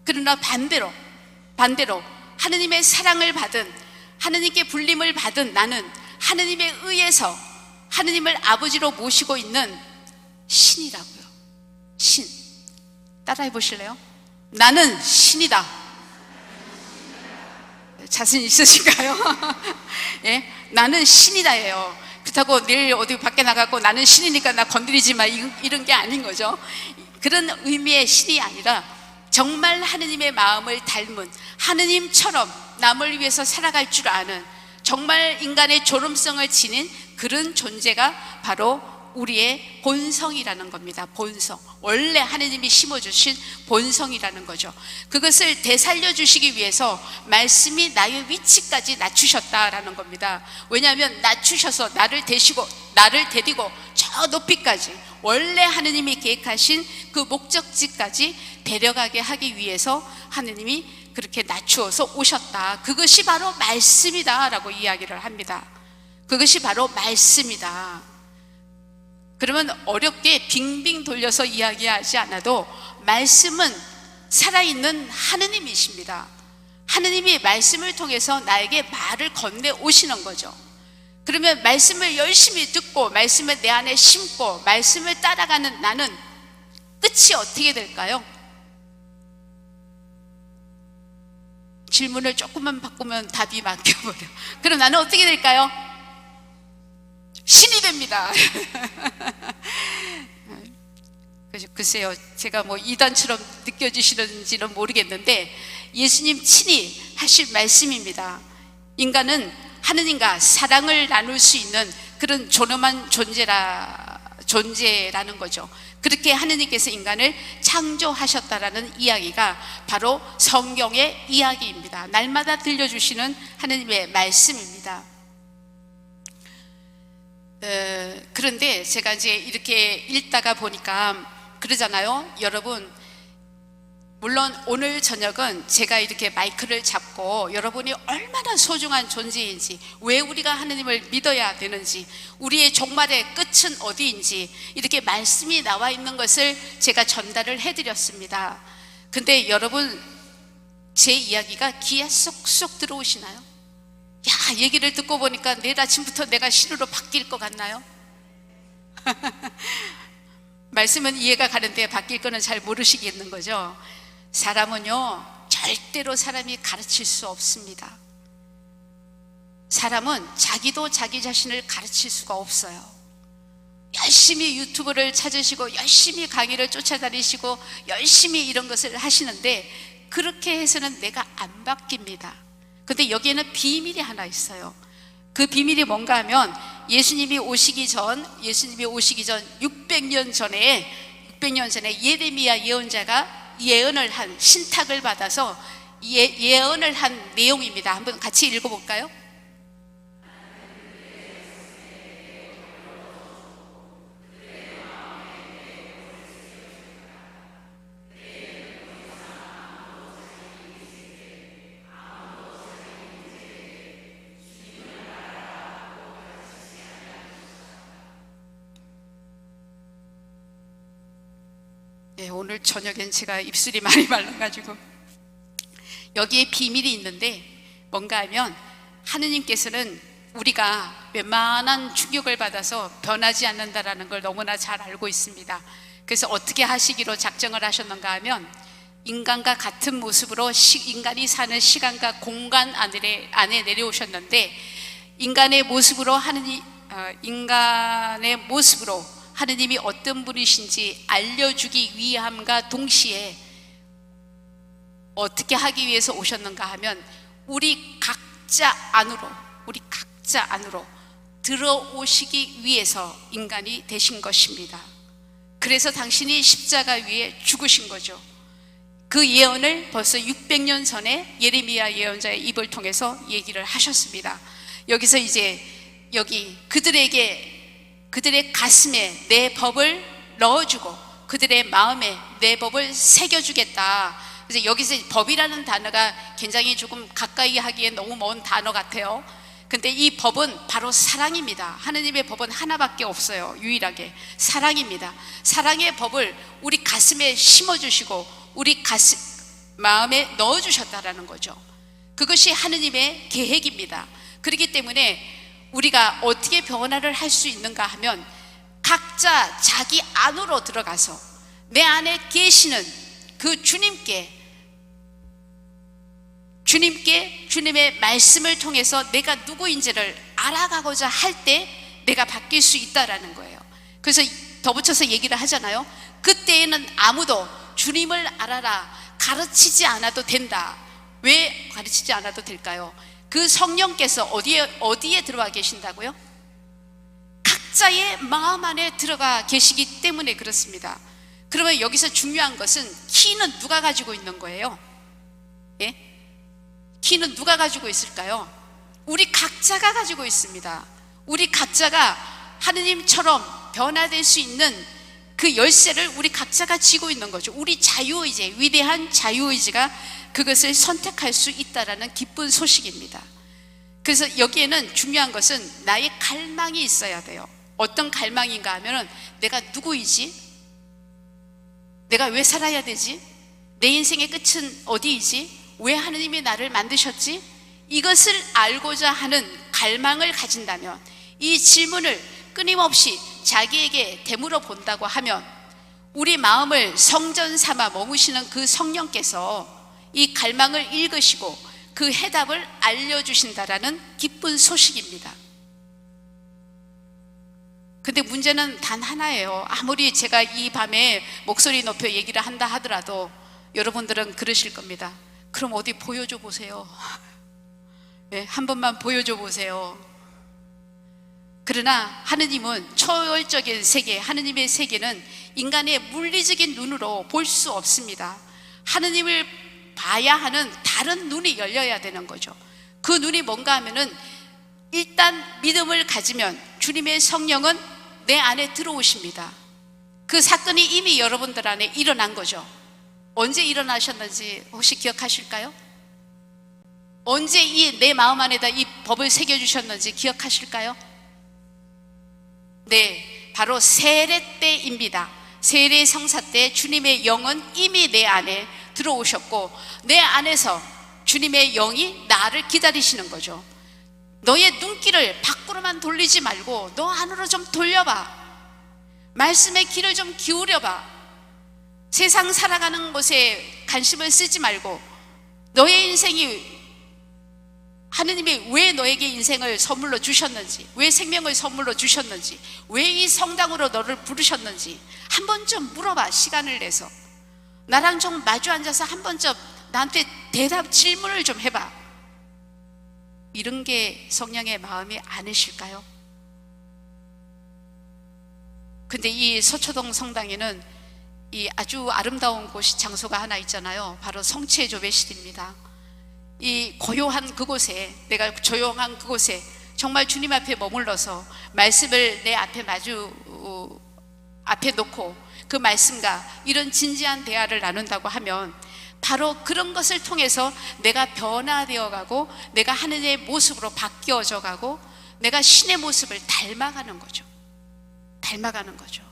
그러나 반대로 하느님의 사랑을 받은, 하느님께 불림을 받은 나는 하느님에 의해서 하느님을 아버지로 모시고 있는 신이라고요. 신. 따라해 보실래요? 나는 신이다. 자신 있으신가요? 예? 나는 신이다예요. 그렇다고 내일 어디 밖에 나가고 나는 신이니까 나 건드리지 마, 이런 게 아닌 거죠. 그런 의미의 신이 아니라 정말 하느님의 마음을 닮은, 하느님처럼 남을 위해서 살아갈 줄 아는, 정말 인간의 존엄성을 지닌 그런 존재가 바로 우리의 본성이라는 겁니다. 본성, 원래 하느님이 심어주신 본성이라는 거죠. 그것을 되살려 주시기 위해서 말씀이 나의 위치까지 낮추셨다라는 겁니다. 왜냐하면 낮추셔서 나를 데리고 저 높이까지, 원래 하느님이 계획하신 그 목적지까지 데려가게 하기 위해서 하느님이 그렇게 낮추어서 오셨다. 그것이 바로 말씀이다 라고 이야기를 합니다. 그것이 바로 말씀이다. 그러면 어렵게 빙빙 돌려서 이야기하지 않아도 말씀은 살아있는 하느님이십니다. 하느님이 말씀을 통해서 나에게 말을 건네 오시는 거죠. 그러면 말씀을 열심히 듣고 말씀을 내 안에 심고 말씀을 따라가는 나는 끝이 어떻게 될까요? 질문을 조금만 바꾸면 답이 막혀버려. 그럼 나는 어떻게 될까요? 신이 됩니다. 글쎄요, 제가 뭐 이단처럼 느껴지시는지는 모르겠는데 예수님 친히 하실 말씀입니다. 인간은 하느님과 사랑을 나눌 수 있는 그런 존엄한 존재라는 거죠. 그렇게 하느님께서 인간을 창조하셨다라는 이야기가 바로 성경의 이야기입니다. 날마다 들려주시는 하느님의 말씀입니다. 그런데 제가 이제 이렇게 읽다가 보니까 그러잖아요. 여러분, 물론 오늘 저녁은 제가 이렇게 마이크를 잡고 여러분이 얼마나 소중한 존재인지, 왜 우리가 하느님을 믿어야 되는지, 우리의 종말의 끝은 어디인지 이렇게 말씀이 나와 있는 것을 제가 전달을 해드렸습니다. 근데 여러분, 제 이야기가 귀에 쏙쏙 들어오시나요? 야, 얘기를 듣고 보니까 내일 아침부터 내가 신으로 바뀔 것 같나요? 말씀은 이해가 가는데 바뀔 거는 잘 모르시겠는 거죠. 사람은요, 절대로 사람이 가르칠 수 없습니다. 사람은 자기도 자기 자신을 가르칠 수가 없어요. 열심히 유튜브를 찾으시고 열심히 강의를 쫓아다니시고 열심히 이런 것을 하시는데 그렇게 해서는 내가 안 바뀝니다. 근데 여기에는 비밀이 하나 있어요. 그 비밀이 뭔가 하면 예수님이 오시기 전 600년 전에 예레미야 예언자가 예언을 한, 신탁을 받아서 예언을 한 내용입니다. 한번 같이 읽어볼까요? 네, 오늘 저녁엔 제가 입술이 많이 말라가지고 여기에 비밀이 있는데 뭔가 하면 하느님께서는 우리가 웬만한 충격을 받아서 변하지 않는다라는 걸 너무나 잘 알고 있습니다. 그래서 어떻게 하시기로 작정을 하셨는가 하면 인간과 같은 모습으로 인간이 사는 시간과 공간 안에 내려오셨는데 인간의 모습으로 하느님이 어떤 분이신지 알려주기 위함과 동시에 어떻게 하기 위해서 오셨는가 하면 우리 각자 안으로 들어오시기 위해서 인간이 되신 것입니다. 그래서 당신이 십자가 위에 죽으신 거죠. 그 예언을 벌써 600년 전에 예레미야 예언자의 입을 통해서 얘기를 하셨습니다. 여기서 이제 그들의 가슴에 내 법을 넣어주고 그들의 마음에 내 법을 새겨주겠다. 그래서 여기서 법이라는 단어가 굉장히 조금 가까이 하기에 너무 먼 단어 같아요. 근데 이 법은 바로 사랑입니다. 하느님의 법은 하나밖에 없어요. 유일하게 사랑입니다. 사랑의 법을 우리 가슴에 심어주시고 우리 마음에 넣어주셨다라는 거죠. 그것이 하느님의 계획입니다. 그렇기 때문에 우리가 어떻게 변화를 할 수 있는가 하면 각자 자기 안으로 들어가서 내 안에 계시는 그 주님의 말씀을 통해서 내가 누구인지를 알아가고자 할 때 내가 바뀔 수 있다라는 거예요. 그래서 덧붙여서 얘기를 하잖아요. 그때에는 아무도 주님을 알아라 가르치지 않아도 된다. 왜 가르치지 않아도 될까요? 그 성령께서 어디에 들어가 계신다고요? 각자의 마음 안에 들어가 계시기 때문에 그렇습니다. 그러면 여기서 중요한 것은 키는 누가 가지고 있는 거예요? 예? 키는 누가 가지고 있을까요? 우리 각자가 가지고 있습니다. 우리 각자가 하느님처럼 변화될 수 있는 그 열쇠를 우리 각자가 쥐고 있는 거죠. 우리 자유의지, 위대한 자유의지가 그것을 선택할 수 있다라는 기쁜 소식입니다. 그래서 여기에는 중요한 것은 나의 갈망이 있어야 돼요. 어떤 갈망인가 하면은 내가 누구이지? 내가 왜 살아야 되지? 내 인생의 끝은 어디이지? 왜 하느님이 나를 만드셨지? 이것을 알고자 하는 갈망을 가진다면, 이 질문을 끊임없이 자기에게 되물어 본다고 하면 우리 마음을 성전 삼아 머무시는 그 성령께서 이 갈망을 읽으시고 그 해답을 알려주신다라는 기쁜 소식입니다. 근데 문제는 단 하나예요. 아무리 제가 이 밤에 목소리 높여 얘기를 한다 하더라도 여러분들은 그러실 겁니다. 그럼 어디 보여줘 보세요. 네, 한 번만 보여줘 보세요. 그러나 하느님은 초월적인 세계, 하느님의 세계는 인간의 물리적인 눈으로 볼 수 없습니다. 하느님을 봐야 하는 다른 눈이 열려야 되는 거죠. 그 눈이 뭔가 하면은 일단 믿음을 가지면 주님의 성령은 내 안에 들어오십니다. 그 사건이 이미 여러분들 안에 일어난 거죠. 언제 일어나셨는지 혹시 기억하실까요? 언제 이 내 마음 안에다 이 법을 새겨주셨는지 기억하실까요? 네, 바로 세례 때입니다. 세례 성사 때 주님의 영은 이미 내 안에 들어오셨고 내 안에서 주님의 영이 나를 기다리시는 거죠. 너의 눈길을 밖으로만 돌리지 말고 너 안으로 좀 돌려봐. 말씀의 귀를 좀 기울여봐. 세상 살아가는 것에 관심을 쓰지 말고 너의 인생이 하느님이 왜 너에게 인생을 선물로 주셨는지, 왜 생명을 선물로 주셨는지, 왜 이 성당으로 너를 부르셨는지 한 번쯤 물어봐. 시간을 내서 나랑 좀 마주 앉아서 한 번쯤 나한테 질문을 좀 해봐. 이런 게 성령의 마음이 아니실까요? 근데 이 서초동 성당에는 이 아주 아름다운 장소가 하나 있잖아요. 바로 성체조배실입니다. 이 고요한 그곳에, 내가 조용한 그곳에 정말 주님 앞에 머물러서 말씀을 내 앞에 앞에 놓고 그 말씀과 이런 진지한 대화를 나눈다고 하면 바로 그런 것을 통해서 내가 변화되어 가고 내가 하느님의 모습으로 바뀌어져 가고 내가 신의 모습을 닮아가는 거죠. 닮아가는 거죠.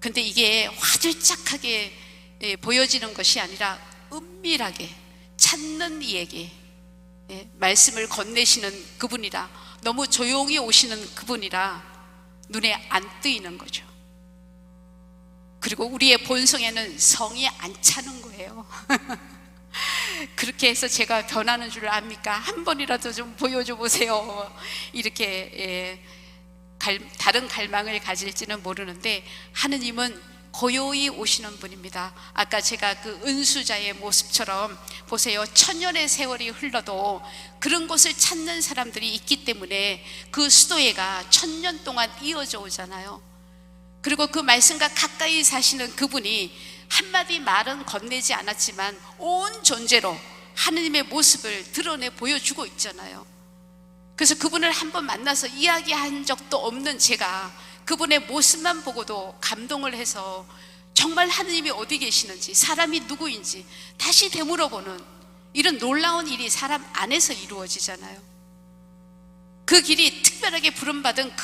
근데 이게 화들짝하게 보여지는 것이 아니라 은밀하게 찾는 이에게 말씀을 건네시는 그분이라, 너무 조용히 오시는 그분이라 눈에 안 뜨이는 거죠. 그리고 우리의 본성에는 성이 안 차는 거예요. 그렇게 해서 제가 변하는 줄 압니까? 한 번이라도 좀 보여줘 보세요. 이렇게 다른 갈망을 가질지는 모르는데 하느님은 고요히 오시는 분입니다. 아까 제가 그 은수자의 모습처럼 보세요. 천년의 세월이 흘러도 그런 곳을 찾는 사람들이 있기 때문에 그 수도회가 천년 동안 이어져 오잖아요. 그리고 그 말씀과 가까이 사시는 그분이 한마디 말은 건네지 않았지만 온 존재로 하느님의 모습을 드러내 보여주고 있잖아요. 그래서 그분을 한번 만나서 이야기한 적도 없는 제가 그분의 모습만 보고도 감동을 해서 정말 하느님이 어디 계시는지, 사람이 누구인지 다시 되물어보는 이런 놀라운 일이 사람 안에서 이루어지잖아요. 그 길이 특별하게 부름받은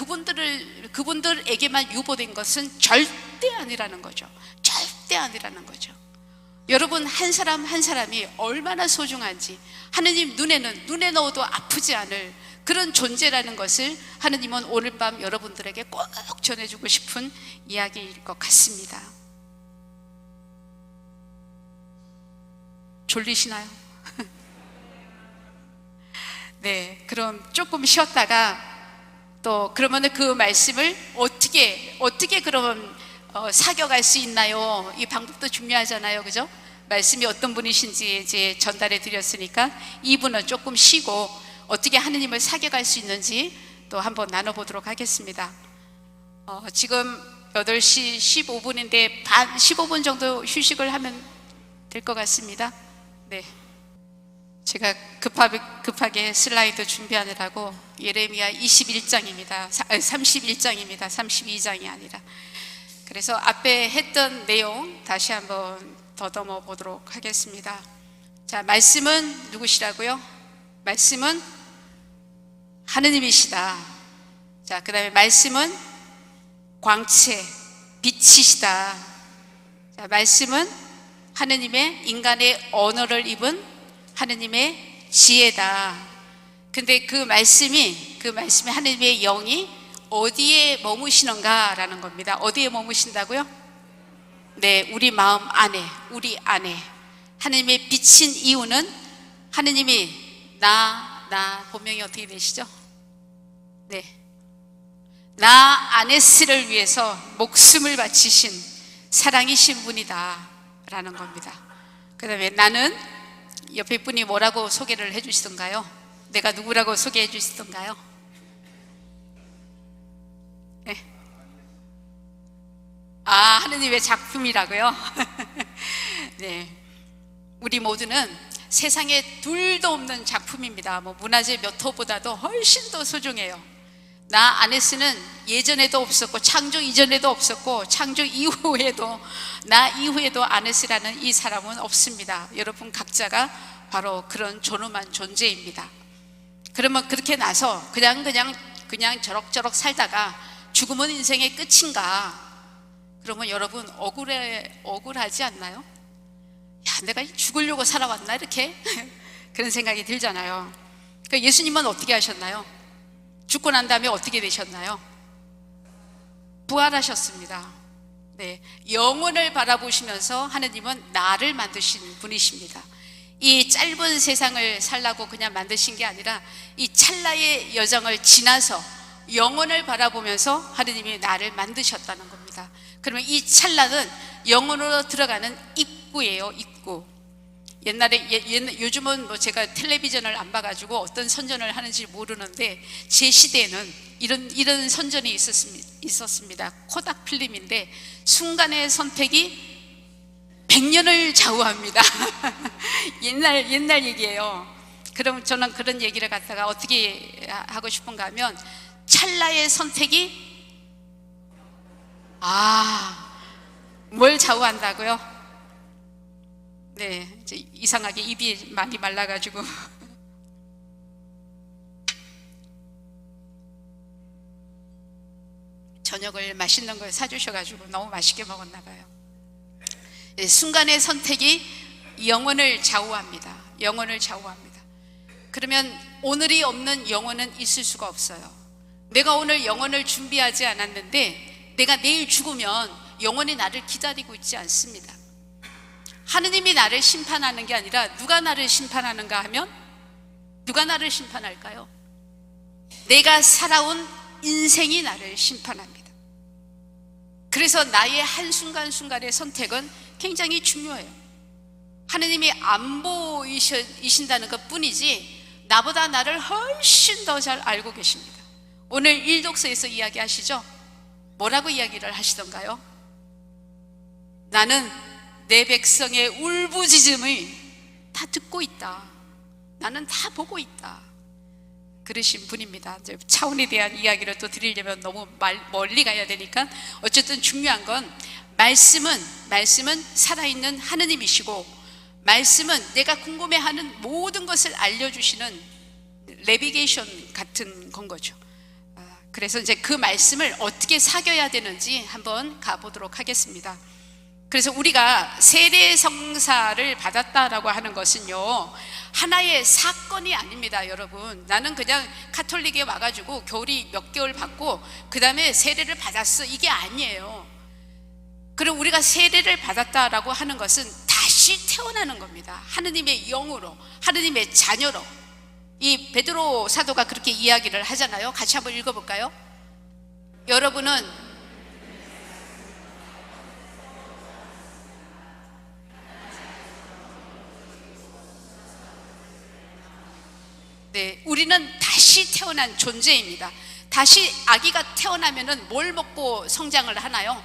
그분들에게만 유보된 것은 절대 아니라는 거죠. 절대 아니라는 거죠. 여러분 한 사람 한 사람이 얼마나 소중한지, 하느님 눈에는 눈에 넣어도 아프지 않을 그런 존재라는 것을 하느님은 오늘 밤 여러분들에게 꼭 전해주고 싶은 이야기일 것 같습니다. 졸리시나요? 네, 그럼 조금 쉬었다가 또 그러면 그 말씀을 어떻게 그러면 사겨갈 수 있나요? 이 방법도 중요하잖아요, 그죠? 말씀이 어떤 분이신지 이제 전달해 드렸으니까 이분은 조금 쉬고 어떻게 하느님을 사겨갈 수 있는지 또 한번 나눠보도록 하겠습니다. 지금 8시 15분인데 15분 정도 휴식을 하면 될 것 같습니다. 네, 제가 급하게 슬라이드 준비하느라고 예레미야 21장입니다. 31장입니다. 32장이 아니라 그래서 앞에 했던 내용 다시 한번 더듬어 보도록 하겠습니다. 자, 말씀은 누구시라고요? 말씀은 하느님이시다. 자, 그 다음에 말씀은 광채, 빛이시다. 자, 말씀은 하느님의 인간의 언어를 입은 하느님의 지혜다. 근데 그 말씀이 하느님의 영이 어디에 머무시는가라는 겁니다. 어디에 머무신다고요? 네, 우리 마음 안에, 우리 안에. 하느님의 빛인 이유는 하느님이 나 본명이 어떻게 되시죠? 네, 나 아네스를 위해서 목숨을 바치신 사랑이신 분이다 라는 겁니다. 그 다음에 나는, 옆에 분이 뭐라고 소개를 해주시던가요? 내가 누구라고 소개해 주시던가요? 네. 하느님의 작품이라고요? 네, 우리 모두는 세상에 둘도 없는 작품입니다. 문화재 몇 호보다도 훨씬 더 소중해요. 나 아네스는 예전에도 없었고 창조 이전에도 없었고 창조 이후에도, 나 이후에도 아네스라는 이 사람은 없습니다. 여러분 각자가 바로 그런 존엄한 존재입니다. 그러면 그렇게 나서 그냥 저럭저럭 살다가 죽으면 인생의 끝인가? 그러면 여러분 억울하지 않나요? 야, 내가 죽으려고 살아왔나 이렇게? 그런 생각이 들잖아요. 예수님은 어떻게 하셨나요? 죽고 난 다음에 어떻게 되셨나요? 부활하셨습니다. 네, 영혼을 바라보시면서 하느님은 나를 만드신 분이십니다. 이 짧은 세상을 살라고 그냥 만드신 게 아니라 이 찰나의 여정을 지나서 영혼을 바라보면서 하느님이 나를 만드셨다는 겁니다. 그러면 이 찰나는 영혼으로 들어가는 입구예요. 입구. 요즘은 제가 텔레비전을 안 봐가지고 어떤 선전을 하는지 모르는데, 제 시대에는 이런 선전이 있었습니다. 코닥 필름인데 순간의 선택이 100년을 좌우합니다. 옛날 얘기예요. 그럼 저는 그런 얘기를 갖다가 어떻게 하고 싶은가 하면, 찰나의 선택이 뭘 좌우한다고요? 네, 이제 이상하게 입이 많이 말라가지고 저녁을 맛있는 걸 사주셔가지고 너무 맛있게 먹었나 봐요. 네, 순간의 선택이 영혼을 좌우합니다. 영혼을 좌우합니다. 그러면 오늘이 없는 영혼은 있을 수가 없어요. 내가 오늘 영혼을 준비하지 않았는데 내가 내일 죽으면 영혼이 나를 기다리고 있지 않습니다. 하느님이 나를 심판하는 게 아니라 누가 나를 심판하는가 하면, 누가 나를 심판할까요? 내가 살아온 인생이 나를 심판합니다. 그래서 나의 한순간순간의 선택은 굉장히 중요해요. 하느님이 안 보이신다는 것 뿐이지 나보다 나를 훨씬 더 잘 알고 계십니다. 오늘 일독서에서 이야기하시죠? 뭐라고 이야기를 하시던가요? 나는 내 백성의 울부짖음을 다 듣고 있다. 나는 다 보고 있다. 그러신 분입니다. 차원에 대한 이야기를 또 드리려면 너무 멀리 가야 되니까, 어쨌든 중요한 건 말씀은 살아있는 하느님이시고, 말씀은 내가 궁금해하는 모든 것을 알려주시는 내비게이션 같은 건 거죠. 그래서 이제 그 말씀을 어떻게 사겨야 되는지 한번 가보도록 하겠습니다. 그래서 우리가 세례 성사를 받았다라고 하는 것은요, 하나의 사건이 아닙니다. 여러분, 나는 그냥 카톨릭에 와가지고 교리 몇 개월 받고 그 다음에 세례를 받았어, 이게 아니에요. 그리고 우리가 세례를 받았다라고 하는 것은 다시 태어나는 겁니다. 하느님의 영으로, 하느님의 자녀로. 이 베드로 사도가 그렇게 이야기를 하잖아요. 같이 한번 읽어볼까요? 여러분은 네, 우리는 다시 태어난 존재입니다. 다시 아기가 태어나면은 뭘 먹고 성장을 하나요?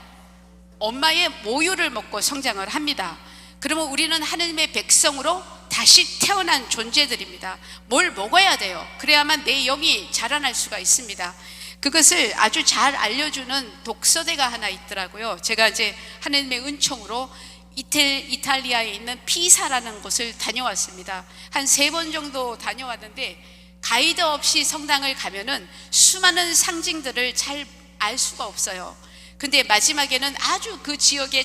엄마의 모유를 먹고 성장을 합니다. 그러면 우리는 하느님의 백성으로 다시 태어난 존재들입니다. 뭘 먹어야 돼요. 그래야만 내 영이 자라날 수가 있습니다. 그것을 아주 잘 알려주는 독서대가 하나 있더라고요. 제가 이제 하나님의 은총으로 이탈리아에 있는 피사라는 곳을 다녀왔습니다. 한 3번 정도 다녀왔는데 가이드 없이 성당을 가면은 수많은 상징들을 잘 알 수가 없어요. 근데 마지막에는 아주 그 지역에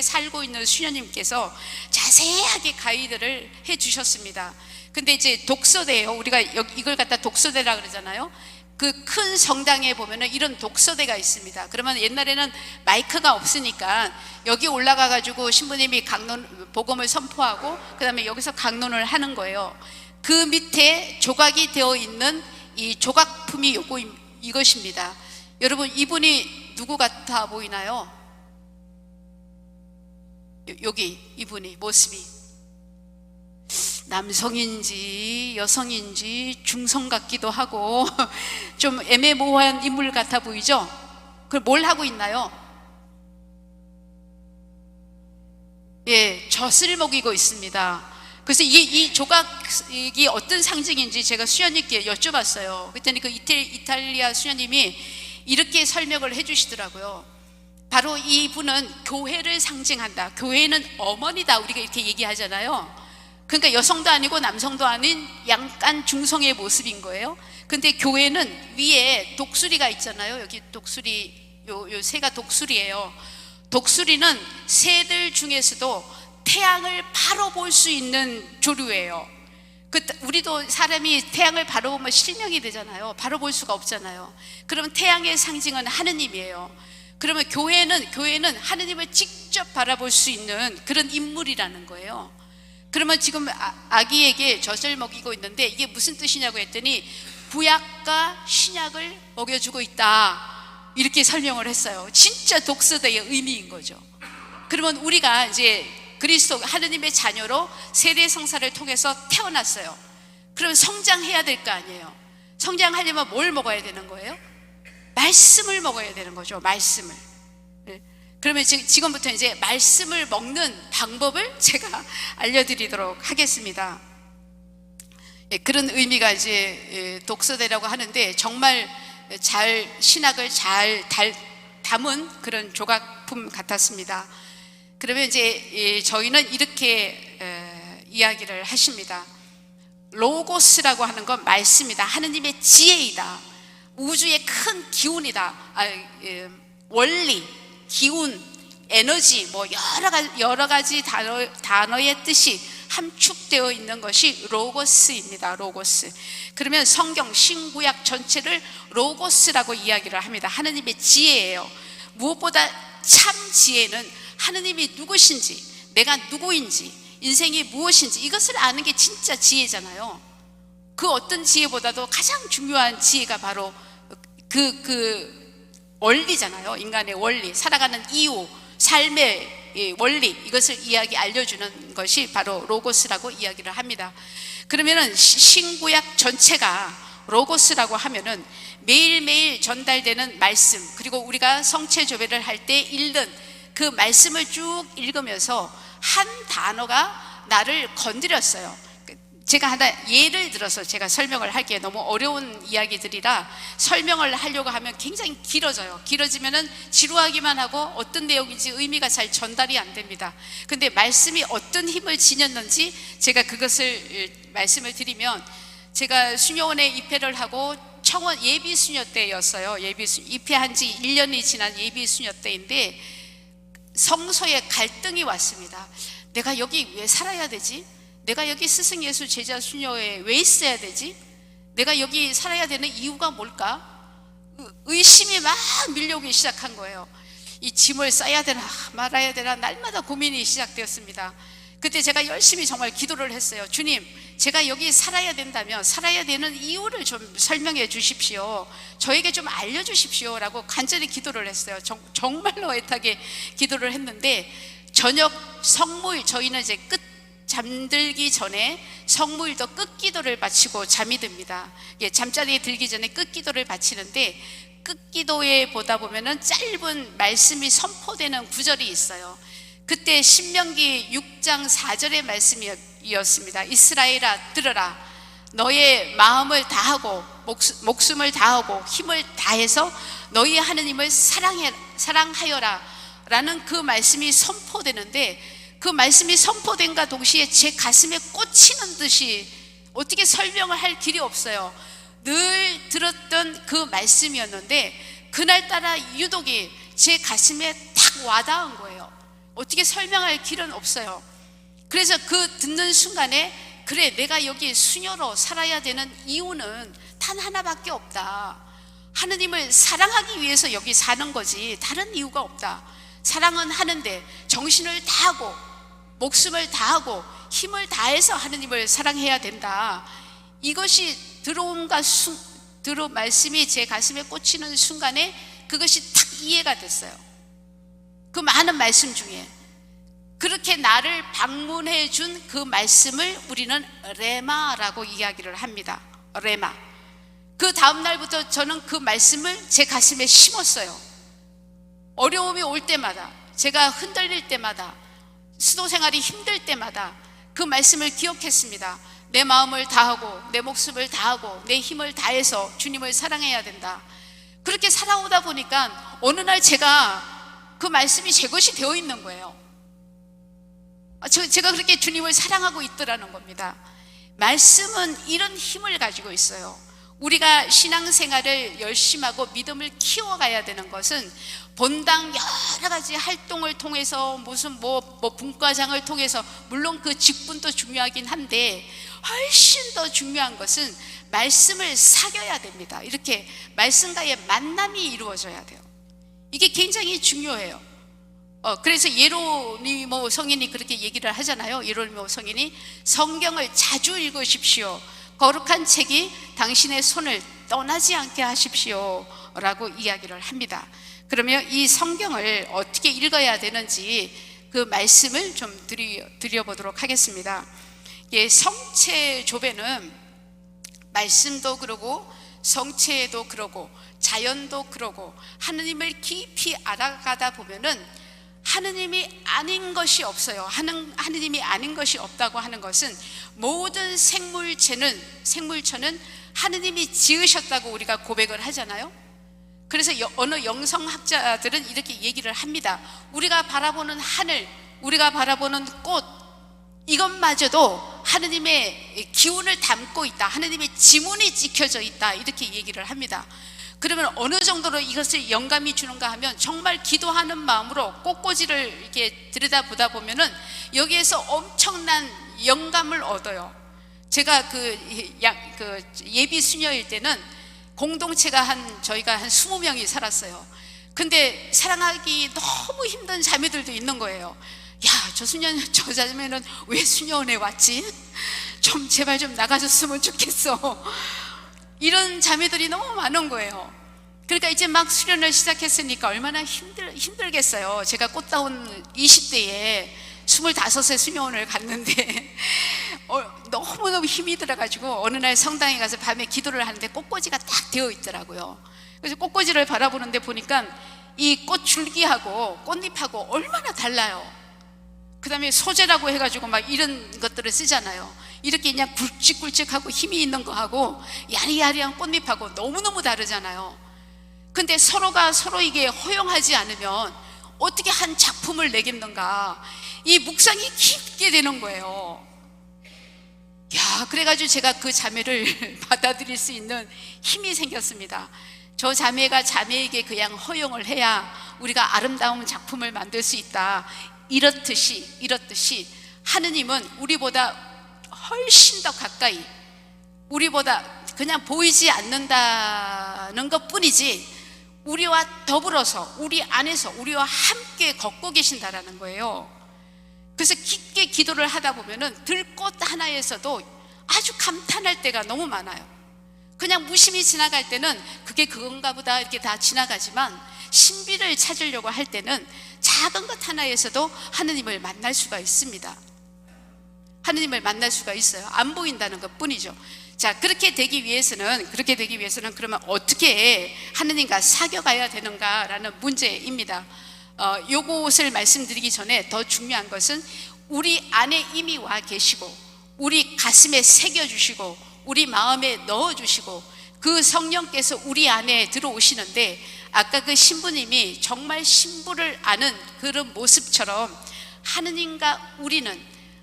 살고 있는 수녀님께서 자세하게 가이드를 해 주셨습니다. 근데 이제 독서대예요. 우리가 이걸 갖다 독서대라 그러잖아요. 그 큰 성당에 보면은 이런 독서대가 있습니다. 그러면 옛날에는 마이크가 없으니까 여기 올라가 가지고 신부님이 복음을 선포하고 그다음에 여기서 강론을 하는 거예요. 그 밑에 조각이 되어 있는 이 조각품이 이것입니다. 여러분, 이분이 누구 같아 보이나요? 여기 이분이 모습이 남성인지 여성인지 중성 같기도 하고 좀 애매모호한 인물 같아 보이죠? 그걸 뭘 하고 있나요? 예, 젖을 먹이고 있습니다. 그래서 이 조각이 어떤 상징인지 제가 수녀님께 여쭤봤어요. 그랬더니 그 이탈리아 수녀님이 이렇게 설명을 해주시더라고요. 바로 이분은 교회를 상징한다. 교회는 어머니다. 우리가 이렇게 얘기하잖아요. 그러니까 여성도 아니고 남성도 아닌 약간 중성의 모습인 거예요. 근데 교회는 위에 독수리가 있잖아요. 여기 독수리, 요 새가 독수리예요. 독수리는 새들 중에서도 태양을 바로 볼 수 있는 조류예요. 우리도 사람이 태양을 바로 보면 실명이 되잖아요. 바로 볼 수가 없잖아요. 그러면 태양의 상징은 하느님이에요. 그러면 교회는 하느님을 직접 바라볼 수 있는 그런 인물이라는 거예요. 그러면 지금 아기에게 젖을 먹이고 있는데 이게 무슨 뜻이냐고 했더니 구약과 신약을 먹여주고 있다, 이렇게 설명을 했어요. 진짜 독서대의 의미인 거죠. 그러면 우리가 이제 그리스도 하느님의 자녀로 세대 성사를 통해서 태어났어요. 그럼 성장해야 될 거 아니에요. 성장하려면 뭘 먹어야 되는 거예요? 말씀을 먹어야 되는 거죠. 말씀을. 그러면 지금부터 이제 말씀을 먹는 방법을 제가 알려드리도록 하겠습니다. 그런 의미가 이제 독서대라고 하는데 정말 신학을 잘 담은 그런 조각품 같았습니다. 그러면 이제 저희는 이렇게 이야기를 하십니다. 로고스라고 하는 건 말씀이다. 하느님의 지혜이다. 우주의 큰 기운이다. 원리, 기운, 에너지, 뭐 여러 가지 단어의 뜻이 함축되어 있는 것이 로고스입니다. 로고스. 그러면 성경 신구약 전체를 로고스라고 이야기를 합니다. 하느님의 지혜예요. 무엇보다 참 지혜는 하느님이 누구신지, 내가 누구인지, 인생이 무엇인지 이것을 아는 게 진짜 지혜잖아요. 그 어떤 지혜보다도 가장 중요한 지혜가 바로 그 원리잖아요. 인간의 원리, 살아가는 이유, 삶의 원리, 이것을 알려주는 것이 바로 로고스라고 이야기를 합니다. 그러면은 신구약 전체가 로고스라고 하면은 매일매일 전달되는 말씀, 그리고 우리가 성체조배를 할 때 읽는 그 말씀을 쭉 읽으면서 한 단어가 나를 건드렸어요. 제가 하나 예를 들어서 제가 설명을 할게요. 너무 어려운 이야기들이라 설명을 하려고 하면 굉장히 길어지면은 지루하기만 하고 어떤 내용인지 의미가 잘 전달이 안 됩니다. 근데 말씀이 어떤 힘을 지녔는지 제가 그것을 말씀을 드리면, 제가 수녀원에 입회를 하고 청원 예비 수녀 때였어요. 입회한 지 1년이 지난 예비 수녀 때인데 성소에 갈등이 왔습니다. 내가 여기 왜 살아야 되지? 내가 여기 스승 예수 제자 수녀에 왜 있어야 되지? 내가 여기 살아야 되는 이유가 뭘까? 의심이 막 밀려오기 시작한 거예요. 이 짐을 싸야 되나 말아야 되나 날마다 고민이 시작되었습니다. 그때 제가 열심히 정말 기도를 했어요. 주님, 제가 여기 살아야 된다면 살아야 되는 이유를 좀 설명해 주십시오. 저에게 좀 알려주십시오 라고 간절히 기도를 했어요. 정말로 애타게 기도를 했는데, 저녁 성모일, 저희는 이제 잠들기 전에 성모일도 끝기도를 바치고 잠이 듭니다. 잠자리에 들기 전에 끝기도를 바치는데, 끝기도에 보다 보면은 짧은 말씀이 선포되는 구절이 있어요. 그때 신명기 6장 4절의 말씀이었습니다. 이스라엘아 들으라, 너의 마음을 다하고 목숨을 다하고 힘을 다해서 너희 하느님을 사랑하여라 라는 그 말씀이 선포되는데, 그 말씀이 선포된과 동시에 제 가슴에 꽂히는 듯이 어떻게 설명을 할 길이 없어요. 늘 들었던 그 말씀이었는데 그날따라 유독이 제 가슴에 탁 와닿은 거예요. 어떻게 설명할 길은 없어요. 그래서 그 듣는 순간에, 그래, 내가 여기 수녀로 살아야 되는 이유는 단 하나밖에 없다. 하느님을 사랑하기 위해서 여기 사는 거지 다른 이유가 없다. 사랑은 하는데 정신을 다하고 목숨을 다하고 힘을 다해서 하느님을 사랑해야 된다. 이것이 말씀이 제 가슴에 꽂히는 순간에 그것이 탁 이해가 됐어요. 그 많은 말씀 중에 그렇게 나를 방문해 준 그 말씀을 우리는 레마라고 이야기를 합니다. 레마. 그 다음날부터 저는 그 말씀을 제 가슴에 심었어요. 어려움이 올 때마다, 제가 흔들릴 때마다, 수도 생활이 힘들 때마다 그 말씀을 기억했습니다. 내 마음을 다하고 내 목숨을 다하고 내 힘을 다해서 주님을 사랑해야 된다. 그렇게 살아오다 보니까 어느 날 제가 그 말씀이 제 것이 되어 있는 거예요. 제가 그렇게 주님을 사랑하고 있더라는 겁니다. 말씀은 이런 힘을 가지고 있어요. 우리가 신앙생활을 열심히 하고 믿음을 키워가야 되는 것은 본당 여러 가지 활동을 통해서 무슨 분과장을 통해서, 물론 그 직분도 중요하긴 한데 훨씬 더 중요한 것은 말씀을 사귀어야 됩니다. 이렇게 말씀과의 만남이 이루어져야 돼요. 이게 굉장히 중요해요. 그래서 예로니모 성인이 그렇게 얘기를 하잖아요. 예로니모 성인이 성경을 자주 읽으십시오. 거룩한 책이 당신의 손을 떠나지 않게 하십시오 라고 이야기를 합니다. 그러면 이 성경을 어떻게 읽어야 되는지 그 말씀을 좀 드려보도록 하겠습니다. 성체조배는 말씀도 그러고 성체도 그러고 자연도 그러고 하느님을 깊이 알아가다 보면은 하느님이 아닌 것이 없어요. 하느님이 아닌 것이 없다고 하는 것은 모든 생물체는 하느님이 지으셨다고 우리가 고백을 하잖아요. 그래서 어느 영성학자들은 이렇게 얘기를 합니다. 우리가 바라보는 하늘, 우리가 바라보는 꽃, 이것마저도 하느님의 기운을 담고 있다, 하느님의 지문이 찍혀져 있다, 이렇게 얘기를 합니다. 그러면 어느 정도로 이것을 영감이 주는가 하면, 정말 기도하는 마음으로 꽃꽂이를 이렇게 들여다보다 보면은 여기에서 엄청난 영감을 얻어요. 제가 예비 수녀일 때는 공동체가 저희가 한 20명이 살았어요. 근데 사랑하기 너무 힘든 자매들도 있는 거예요. 야, 저 자매는 왜 수녀원에 왔지? 좀 제발 좀 나가줬으면 좋겠어. 이런 자매들이 너무 많은 거예요. 그러니까 이제 막 수련을 시작했으니까 얼마나 힘들겠어요. 제가 꽃다운 20대에 25세 수녀원을 갔는데 너무너무 힘이 들어가지고 어느 날 성당에 가서 밤에 기도를 하는데 꽃꽂이가 딱 되어 있더라고요. 그래서 꽃꽂이를 바라보는데 보니까 이 꽃줄기하고 꽃잎하고 얼마나 달라요. 그 다음에 소재라고 해가지고 막 이런 것들을 쓰잖아요. 이렇게 그냥 굵직굵직하고 힘이 있는 거하고 야리야리한 꽃잎하고 너무너무 다르잖아요. 근데 서로가 서로에게 허용하지 않으면 어떻게 한 작품을 내겠는가, 이 묵상이 깊게 되는 거예요. 야, 그래가지고 제가 그 자매를 받아들일 수 있는 힘이 생겼습니다. 저 자매가 자매에게 그냥 허용을 해야 우리가 아름다운 작품을 만들 수 있다. 이렇듯이 하느님은 우리보다 훨씬 더 가까이, 우리보다 그냥 보이지 않는다는 것 뿐이지 우리와 더불어서, 우리 안에서 우리와 함께 걷고 계신다라는 거예요. 그래서 깊게 기도를 하다 보면은 들꽃 하나에서도 아주 감탄할 때가 너무 많아요. 그냥 무심히 지나갈 때는 그게 그건가 보다 이렇게 다 지나가지만, 신비를 찾으려고 할 때는 작은 것 하나에서도 하느님을 만날 수가 있습니다. 하느님을 만날 수가 있어요. 안 보인다는 것 뿐이죠. 자, 그렇게 되기 위해서는 그러면 어떻게 하느님과 사귀어가야 되는가라는 문제입니다. 요것을 말씀드리기 전에 더 중요한 것은 우리 안에 이미 와 계시고 우리 가슴에 새겨주시고 우리 마음에 넣어주시고 그 성령께서 우리 안에 들어오시는데, 아까 그 신부님이 정말 신부를 아는 그런 모습처럼 하느님과 우리는,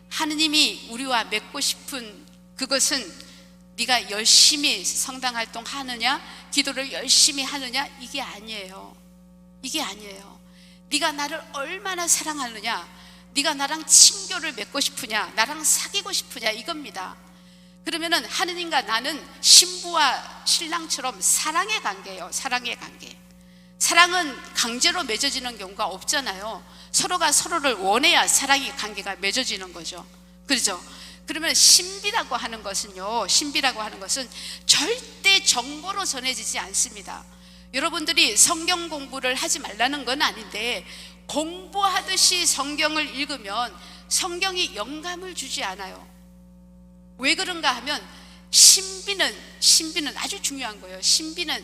하느님이 우리와 맺고 싶은 그것은 네가 열심히 성당 활동하느냐, 기도를 열심히 하느냐, 이게 아니에요. 이게 아니에요. 네가 나를 얼마나 사랑하느냐, 네가 나랑 친교를 맺고 싶으냐, 나랑 사귀고 싶으냐, 이겁니다. 그러면은 하느님과 나는 신부와 신랑처럼 사랑의 관계예요. 사랑의 관계. 사랑은 강제로 맺어지는 경우가 없잖아요. 서로가 서로를 원해야 사랑의 관계가 맺어지는 거죠. 그렇죠? 그러면 신비라고 하는 것은요, 신비라고 하는 것은 절대 정보로 전해지지 않습니다. 여러분들이 성경 공부를 하지 말라는 건 아닌데, 공부하듯이 성경을 읽으면 성경이 영감을 주지 않아요. 왜 그런가 하면 신비는 아주 중요한 거예요. 신비는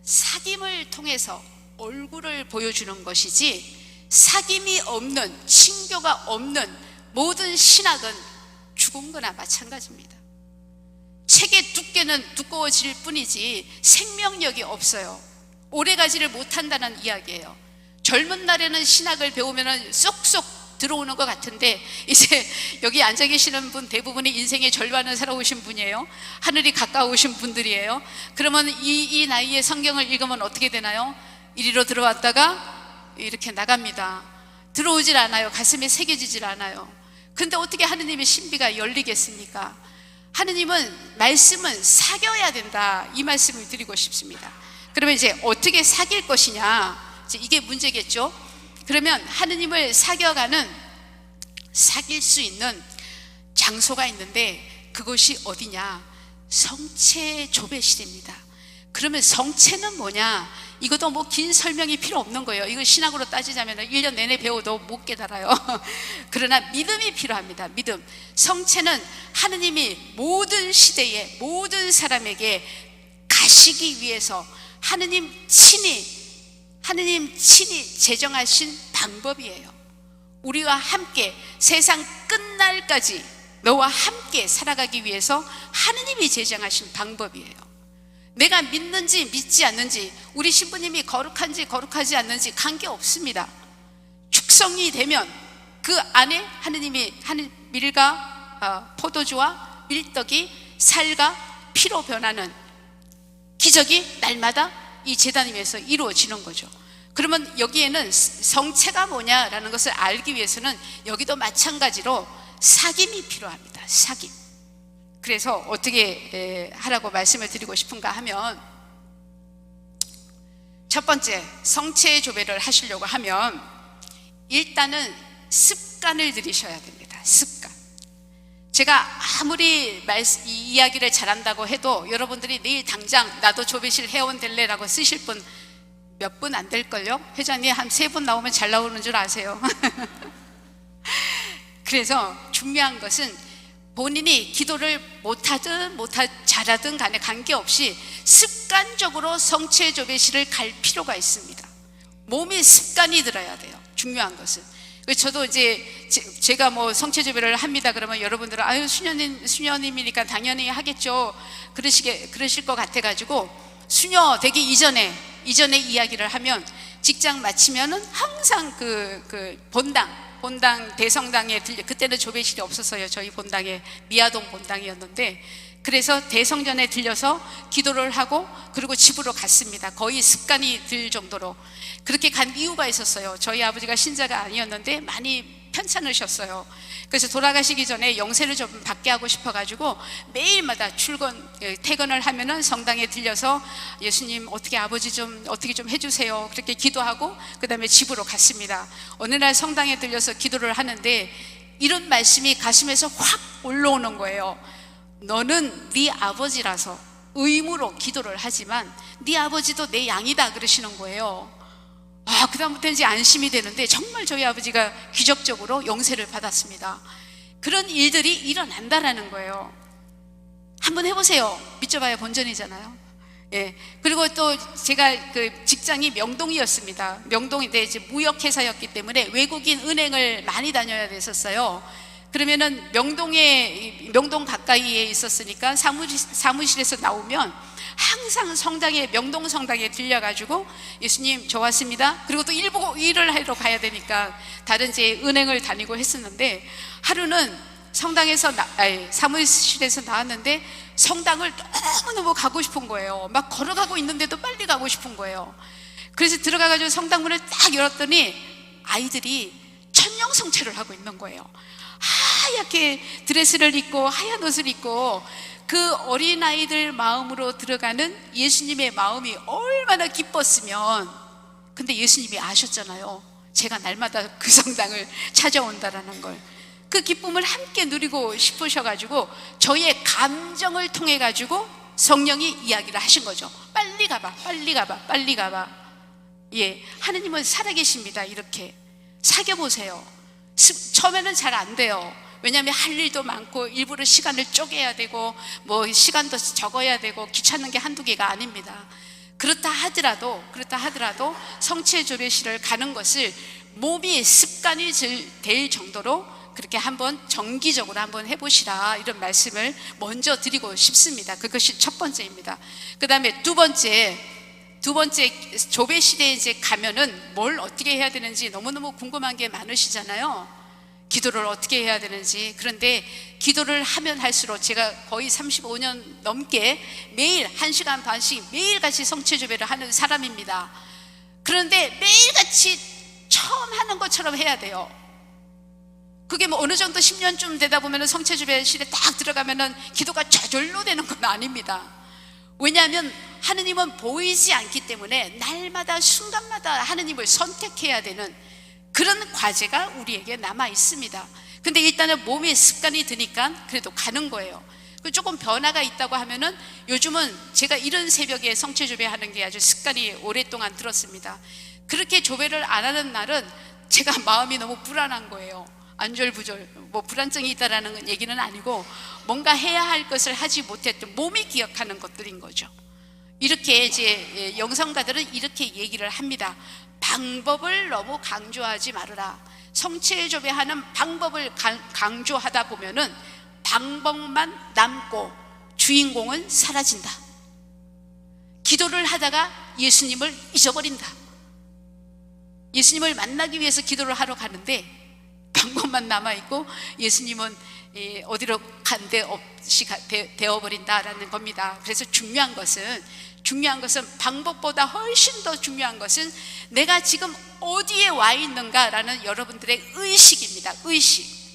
사귐을 통해서 얼굴을 보여주는 것이지, 사귐이 없는, 친교가 없는 모든 신학은 죽은 거나 마찬가지입니다. 책의 두께는 두꺼워질 뿐이지 생명력이 없어요. 오래가지를 못한다는 이야기예요. 젊은 날에는 신학을 배우면 쏙쏙 들어오는 것 같은데, 이제 여기 앉아 계시는 분 대부분이 인생의 절반을 살아오신 분이에요. 하늘이 가까우신 분들이에요. 그러면 이 나이에 성경을 읽으면 어떻게 되나요? 이리로 들어왔다가 이렇게 나갑니다. 들어오질 않아요. 가슴에 새겨지질 않아요. 근데 어떻게 하느님의 신비가 열리겠습니까? 하느님은, 말씀은 사귀어야 된다, 이 말씀을 드리고 싶습니다. 그러면 이제 어떻게 사귈 것이냐, 이제 이게 문제겠죠. 그러면 하느님을 사귈 수 있는 장소가 있는데, 그것이 어디냐? 성체 조배실입니다. 그러면 성체는 뭐냐? 이것도 뭐 긴 설명이 필요 없는 거예요. 이거 신학으로 따지자면 1년 내내 배워도 못 깨달아요. 그러나 믿음이 필요합니다. 믿음. 성체는 하느님이 모든 시대에 모든 사람에게 가시기 위해서 하느님 친히 제정하신 방법이에요. 우리와 함께 세상 끝날까지 너와 함께 살아가기 위해서 하느님이 제정하신 방법이에요. 내가 믿는지 믿지 않는지, 우리 신부님이 거룩한지 거룩하지 않는지 관계없습니다. 축성이 되면 그 안에 하느님이 밀과 포도주와 밀떡이 살과 피로 변하는 기적이 날마다 이 제단 위에서 이루어지는 거죠. 그러면 여기에는 성체가 뭐냐라는 것을 알기 위해서는 여기도 마찬가지로 사귐이 필요합니다. 사귐. 그래서 어떻게 하라고 말씀을 드리고 싶은가 하면, 첫 번째, 성체 조배를 하시려고 하면 일단은 습관을 들이셔야 됩니다. 습관. 제가 아무리 이 이야기를 잘한다고 해도 여러분들이 내일 당장 나도 조배실 회원 될래라고 쓰실 분 몇 분 안 될걸요? 회장님 한 3분 나오면 잘 나오는 줄 아세요. 그래서 중요한 것은 본인이 기도를 못하든 잘하든 간에 관계없이 습관적으로 성체 조배실을 갈 필요가 있습니다. 몸이 습관이 들어야 돼요. 중요한 것은. 저도 이제 제가 뭐 성체 조배를 합니다 그러면 여러분들은 아유 수녀님이니까 당연히 하겠죠, 그러실 것 같아가지고, 수녀 되기 이전에 이야기를 하면, 직장 마치면은 항상 그 본당 대성당에 그때는 조배실이 없었어요. 저희 본당에 미아동 본당이었는데, 그래서 대성전에 들려서 기도를 하고 그리고 집으로 갔습니다. 거의 습관이 들 정도로. 그렇게 간 이유가 있었어요. 저희 아버지가 신자가 아니었는데 많이 편찮으셨어요. 그래서 돌아가시기 전에 영세를 좀 받게 하고 싶어가지고 매일마다 퇴근을 하면은 성당에 들려서 예수님 아버지 어떻게 좀 해주세요, 그렇게 기도하고 그 다음에 집으로 갔습니다. 어느 날 성당에 들려서 기도를 하는데 이런 말씀이 가슴에서 확 올라오는 거예요. 너는 네 아버지라서 의무로 기도를 하지만 네 아버지도 내 양이다, 그러시는 거예요. 그 다음부터 이제 안심이 되는데, 정말 저희 아버지가 기적적으로 영세를 받았습니다. 그런 일들이 일어난다라는 거예요. 한번 해보세요. 믿져봐야 본전이잖아요. 예. 그리고 또 제가 그 직장이 명동이었습니다. 명동인데 이제 무역회사였기 때문에 외국인 은행을 많이 다녀야 됐었어요. 그러면은 명동 가까이에 있었으니까 사무실에서 나오면 항상 명동 성당에 들려가지고 예수님 저 왔습니다. 그리고 또 일을 하러 가야 되니까 다른 이제 은행을 다니고 했었는데, 하루는 사무실에서 나왔는데 성당을 너무너무 가고 싶은 거예요. 막 걸어가고 있는데도 빨리 가고 싶은 거예요. 그래서 들어가가지고 성당문을 딱 열었더니 아이들이 천명성체를 하고 있는 거예요. 하얗게 드레스를 입고 하얀 옷을 입고 그 어린아이들 마음으로 들어가는 예수님의 마음이 얼마나 기뻤으면. 근데 예수님이 아셨잖아요. 제가 날마다 그 성당을 찾아온다라는 걸. 그 기쁨을 함께 누리고 싶으셔가지고 저희의 감정을 통해 가지고 성령이 이야기를 하신 거죠. 빨리 가봐, 빨리 가봐, 빨리 가봐. 예, 하느님은 살아계십니다. 이렇게 사겨보세요. 처음에는 잘 안 돼요. 왜냐하면 할 일도 많고 일부러 시간을 쪼개야 되고 뭐 시간도 적어야 되고 귀찮은 게 한두 개가 아닙니다. 그렇다 하더라도 성취의 조례실을 가는 것을 몸이 습관이 될 정도로 그렇게 한번 정기적으로 한번 해보시라, 이런 말씀을 먼저 드리고 싶습니다. 그것이 첫 번째입니다. 그 다음에 두 번째 조배 시대에 이제 가면은 뭘 어떻게 해야 되는지 너무너무 궁금한 게 많으시잖아요. 기도를 어떻게 해야 되는지. 그런데 기도를 하면 할수록, 제가 거의 35년 넘게 매일 1시간 반씩 매일같이 성취조배를 하는 사람입니다. 그런데 매일같이 처음 하는 것처럼 해야 돼요. 그게 뭐 어느 정도 10년쯤 되다 보면 성취조배실에 딱 들어가면은 기도가 저절로 되는 건 아닙니다. 왜냐하면 하느님은 보이지 않기 때문에 날마다 순간마다 하느님을 선택해야 되는 그런 과제가 우리에게 남아 있습니다. 근데 일단은 몸에 습관이 드니까 그래도 가는 거예요. 조금 변화가 있다고 하면은, 요즘은 제가 이른 새벽에 성취조배 하는 게 아주 습관이 오랫동안 들었습니다. 그렇게 조배를 안 하는 날은 제가 마음이 너무 불안한 거예요. 안절부절, 뭐 불안증이 있다라는 얘기는 아니고 뭔가 해야 할 것을 하지 못했던 몸이 기억하는 것들인 거죠. 이렇게 이제 영성가들은 이렇게 얘기를 합니다. 방법을 너무 강조하지 말아라. 성취조배하는 방법을 강조하다 보면은 방법만 남고 주인공은 사라진다. 기도를 하다가 예수님을 잊어버린다. 예수님을 만나기 위해서 기도를 하러 가는데 방법만 남아있고 예수님은 어디로 간 데 없이 되어버린다라는 겁니다. 그래서 중요한 것은 방법보다 훨씬 더 중요한 것은 내가 지금 어디에 와 있는가라는 여러분들의 의식입니다.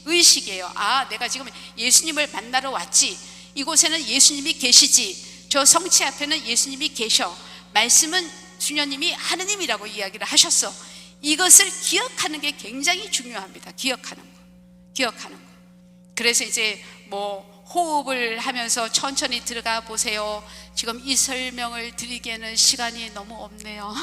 의식이에요. 아, 내가 지금 예수님을 만나러 왔지. 이곳에는 예수님이 계시지. 저 성체 앞에는 예수님이 계셔. 말씀은 주님이 하느님이라고 이야기를 하셨어. 이것을 기억하는 게 굉장히 중요합니다. 기억하는 거. 그래서 이제 뭐 호흡을 하면서 천천히 들어가 보세요. 지금 이 설명을 드리기에는 시간이 너무 없네요.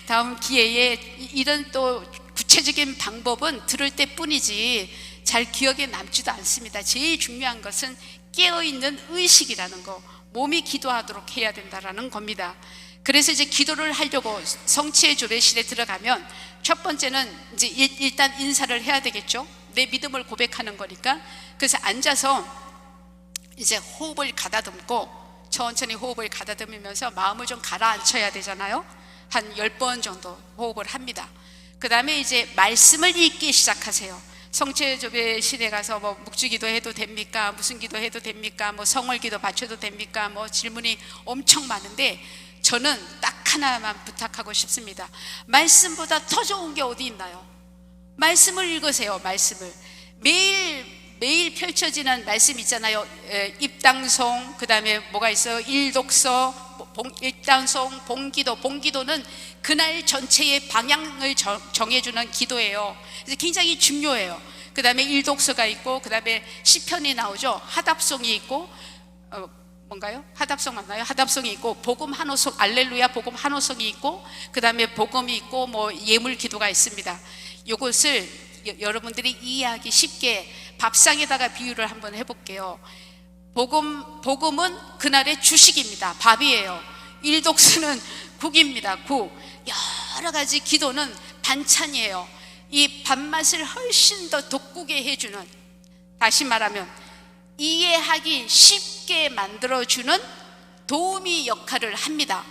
다음 기회에 이런 또 구체적인 방법은 들을 때뿐이지 잘 기억에 남지도 않습니다. 제일 중요한 것은 깨어있는 의식이라는 거, 몸이 기도하도록 해야 된다라는 겁니다. 그래서 이제 기도를 하려고 성취의 조례실에 들어가면 첫 번째는 이제 일단 인사를 해야 되겠죠. 내 믿음을 고백하는 거니까. 그래서 앉아서 이제 호흡을 가다듬고 천천히 호흡을 가다듬으면서 마음을 좀 가라앉혀야 되잖아요. 한 10번 정도 호흡을 합니다. 그 다음에 이제 말씀을 읽기 시작하세요. 성취조배실에 가서 뭐 묵주기도 해도 됩니까? 무슨 기도 해도 됩니까? 뭐 성월기도 바쳐도 됩니까? 뭐 질문이 엄청 많은데 저는 딱 하나만 부탁하고 싶습니다. 말씀보다 더 좋은 게 어디 있나요? 말씀을 읽으세요. 말씀을 매일 펼쳐지는 말씀 있잖아요. 입당송, 그 다음에 뭐가 있어요? 일독서, 입당송, 봉기도는 그날 전체의 방향을 정해주는 기도예요. 그래서 굉장히 중요해요. 그 다음에 일독서가 있고, 그 다음에 시편이 나오죠. 하답송이 있고, 뭔가요? 하답송 맞나요? 하답송이 있고, 복음 한호송, 알렐루야 복음 한호송이 있고, 그 다음에 복음이 있고, 뭐 예물 기도가 있습니다. 이것을 여러분들이 이해하기 쉽게 밥상에다가 비유를 한번 해볼게요. 복음은 그날의 주식입니다. 밥이에요. 일독수는 국입니다. 국. 여러 가지 기도는 반찬이에요. 이 밥맛을 훨씬 더 돋구게 해주는 다시 말하면 이해하기 쉽게 만들어주는 도우미 역할을 합니다.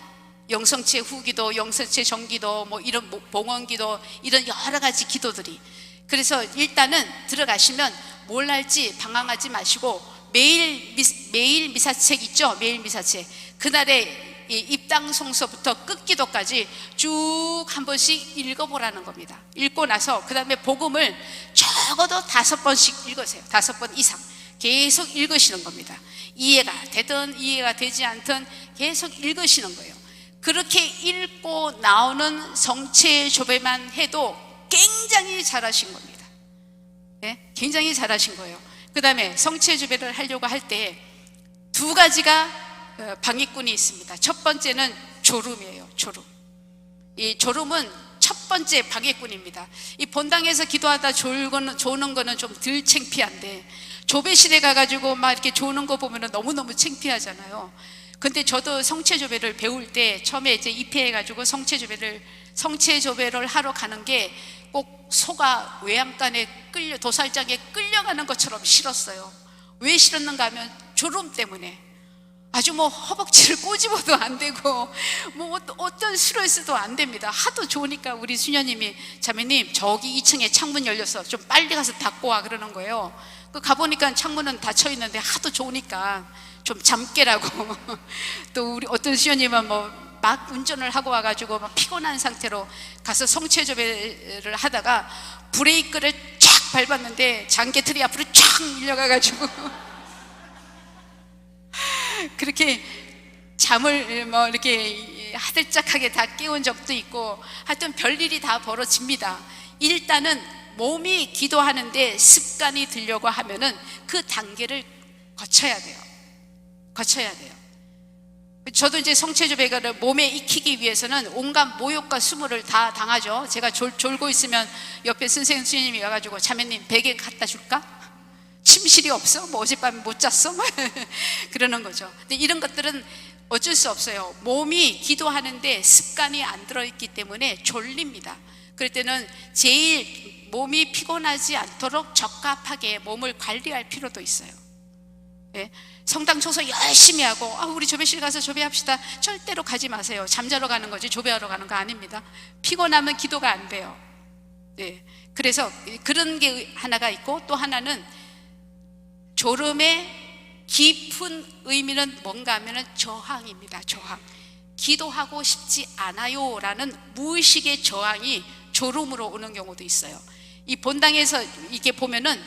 영성체 후기도, 영성체 정기도, 뭐 이런 봉헌기도, 이런 여러 가지 기도들이. 그래서 일단은 들어가시면 뭘 할지 방황하지 마시고 매일 미사책 있죠? 매일 미사책. 그날의 입당성서부터 끝기도까지 쭉 한 번씩 읽어보라는 겁니다. 읽고 나서 그 다음에 복음을 적어도 5번씩 읽으세요. 5번 이상 계속 읽으시는 겁니다. 이해가 되든 이해가 되지 않든 계속 읽으시는 거예요. 그렇게 읽고 나오는 성체 조배만 해도 굉장히 잘하신 겁니다. 네? 굉장히 잘하신 거예요. 그 다음에 성체 조배를 하려고 할 때 2가지가 방해꾼이 있습니다. 첫 번째는 졸음이에요. 졸음. 이 졸음은 첫 번째 방해꾼입니다. 이 본당에서 기도하다 조는 거는 좀 덜 창피한데 조배실에 가가지고 막 이렇게 조는 거 보면 너무너무 창피하잖아요. 근데 저도 성체조배를 배울 때 처음에 이제 입회해가지고 성체조배를 하러 가는 게 꼭 소가 외양간에 도살장에 끌려가는 것처럼 싫었어요. 왜 싫었는가 하면 졸음 때문에 아주 뭐 허벅지를 꼬집어도 안 되고 뭐 어떤 스트레스도 안 됩니다. 하도 좋으니까 우리 수녀님이 자매님 저기 2층에 창문 열려서 좀 빨리 가서 닫고 와 그러는 거예요. 가보니까 창문은 닫혀 있는데 하도 좋으니까 좀 잠깨라고. 또 우리 어떤 수녀님은 뭐 막 운전을 하고 와가지고 막 피곤한 상태로 가서 성체조배를 하다가 브레이크를 쫙 밟았는데 장개틀이 앞으로 쫙 밀려가가지고 그렇게 잠을 뭐 이렇게 하들짝하게 다 깨운 적도 있고 하여튼 별일이 다 벌어집니다. 일단은 몸이 기도하는데 습관이 들려고 하면은 그 단계를 거쳐야 돼요. 저도 이제 성체조배를 몸에 익히기 위해서는 온갖 모욕과 수모를 다 당하죠. 제가 졸고 있으면 옆에 선생님이 와가지고 자매님 베개 갖다 줄까? 침실이 없어? 뭐 어젯밤에 못 잤어? 그러는 거죠. 근데 이런 것들은 어쩔 수 없어요. 몸이 기도하는데 습관이 안 들어있기 때문에 졸립니다. 그럴 때는 제일 몸이 피곤하지 않도록 적합하게 몸을 관리할 필요도 있어요. 네? 성당 청소 열심히 하고 우리 조배실 가서 조배합시다. 절대로 가지 마세요. 잠자러 가는 거지 조배하러 가는 거 아닙니다. 피곤하면 기도가 안 돼요. 네. 그래서 그런 게 하나가 있고 또 하나는 졸음의 깊은 의미는 뭔가 하면은 저항입니다. 저항. 기도하고 싶지 않아요 라는 무의식의 저항이 졸음으로 오는 경우도 있어요. 이 본당에서 이게 보면은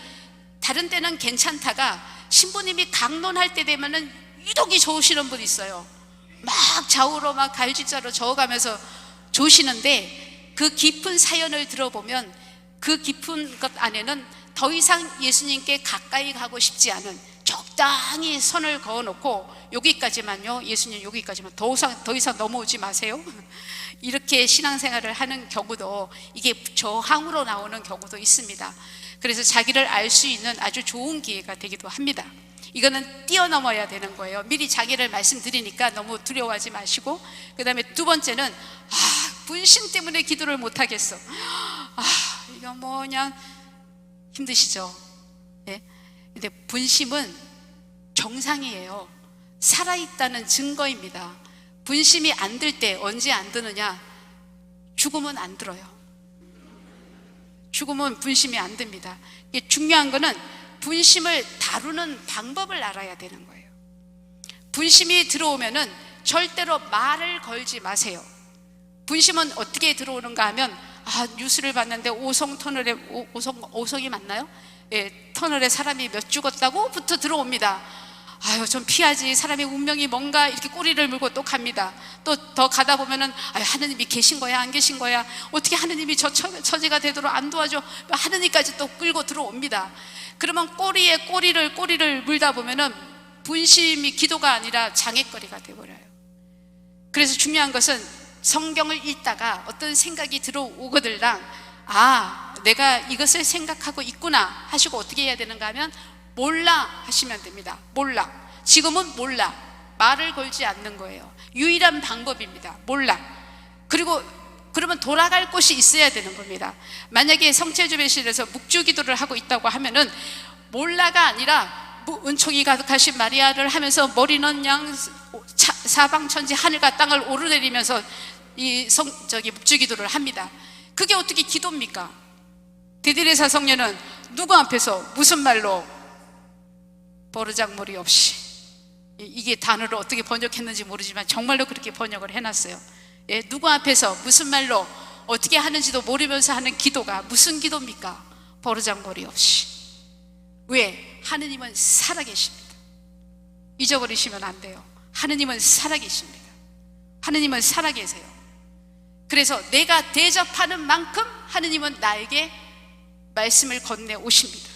다른 때는 괜찮다가 신부님이 강론할 때 되면은 유독이 좋으시는 분이 있어요. 막 좌우로 막 갈짓자로 저어가면서 좋으시는데 그 깊은 사연을 들어보면 그 깊은 것 안에는 더 이상 예수님께 가까이 가고 싶지 않은 적당히 선을 그어놓고 여기까지만요, 예수님 여기까지만, 더 이상 넘어오지 마세요. 이렇게 신앙생활을 하는 경우도 이게 저항으로 나오는 경우도 있습니다. 그래서 자기를 알 수 있는 아주 좋은 기회가 되기도 합니다. 이거는 뛰어넘어야 되는 거예요. 미리 자기를 말씀드리니까 너무 두려워하지 마시고, 그 다음에 2번째는 분심 때문에 기도를 못하겠어. 이거 뭐 그냥 힘드시죠? 네? 근데 분심은 정상이에요. 살아있다는 증거입니다. 분심이 안 들 때 언제 안 드느냐? 죽으면 안 들어요. 죽으면 분심이 안 듭니다. 중요한 거는 분심을 다루는 방법을 알아야 되는 거예요. 분심이 들어오면은 절대로 말을 걸지 마세요. 분심은 어떻게 들어오는가 하면 뉴스를 봤는데 오송 터널에 오송이 맞나요? 예, 터널에 사람이 몇 죽었다고부터 들어옵니다. 좀 피하지, 사람의 운명이 뭔가, 이렇게 꼬리를 물고 또 갑니다. 또 더 가다 보면은 하느님이 계신 거야 안 계신 거야, 어떻게 하느님이 저 처지가 되도록 안 도와줘, 하느님까지 또 끌고 들어옵니다. 그러면 꼬리에 꼬리를 물다 보면은 분심이 기도가 아니라 장애거리가 되어버려요. 그래서 중요한 것은 성경을 읽다가 어떤 생각이 들어오거들랑 내가 이것을 생각하고 있구나 하시고 어떻게 해야 되는가 하면 몰라 하시면 됩니다. 몰라. 지금은 몰라. 말을 걸지 않는 거예요. 유일한 방법입니다. 몰라. 그리고 그러면 돌아갈 곳이 있어야 되는 겁니다. 만약에 성체조배실에서 묵주기도를 하고 있다고 하면은 몰라가 아니라 은총이 가득하신 마리아를 하면서 머리는 양 사방천지 하늘과 땅을 오르내리면서 묵주기도를 합니다. 그게 어떻게 기도입니까? 대디레사 성녀는 누구 앞에서 무슨 말로 버르장머리 없이, 이게 단어를 어떻게 번역했는지 모르지만 정말로 그렇게 번역을 해놨어요. 예, 누구 앞에서 무슨 말로 어떻게 하는지도 모르면서 하는 기도가 무슨 기도입니까? 버르장머리 없이. 왜? 하느님은 살아계십니다. 잊어버리시면 안 돼요. 하느님은 살아계십니다. 하느님은 살아계세요. 그래서 내가 대접하는 만큼 하느님은 나에게 말씀을 건네 오십니다.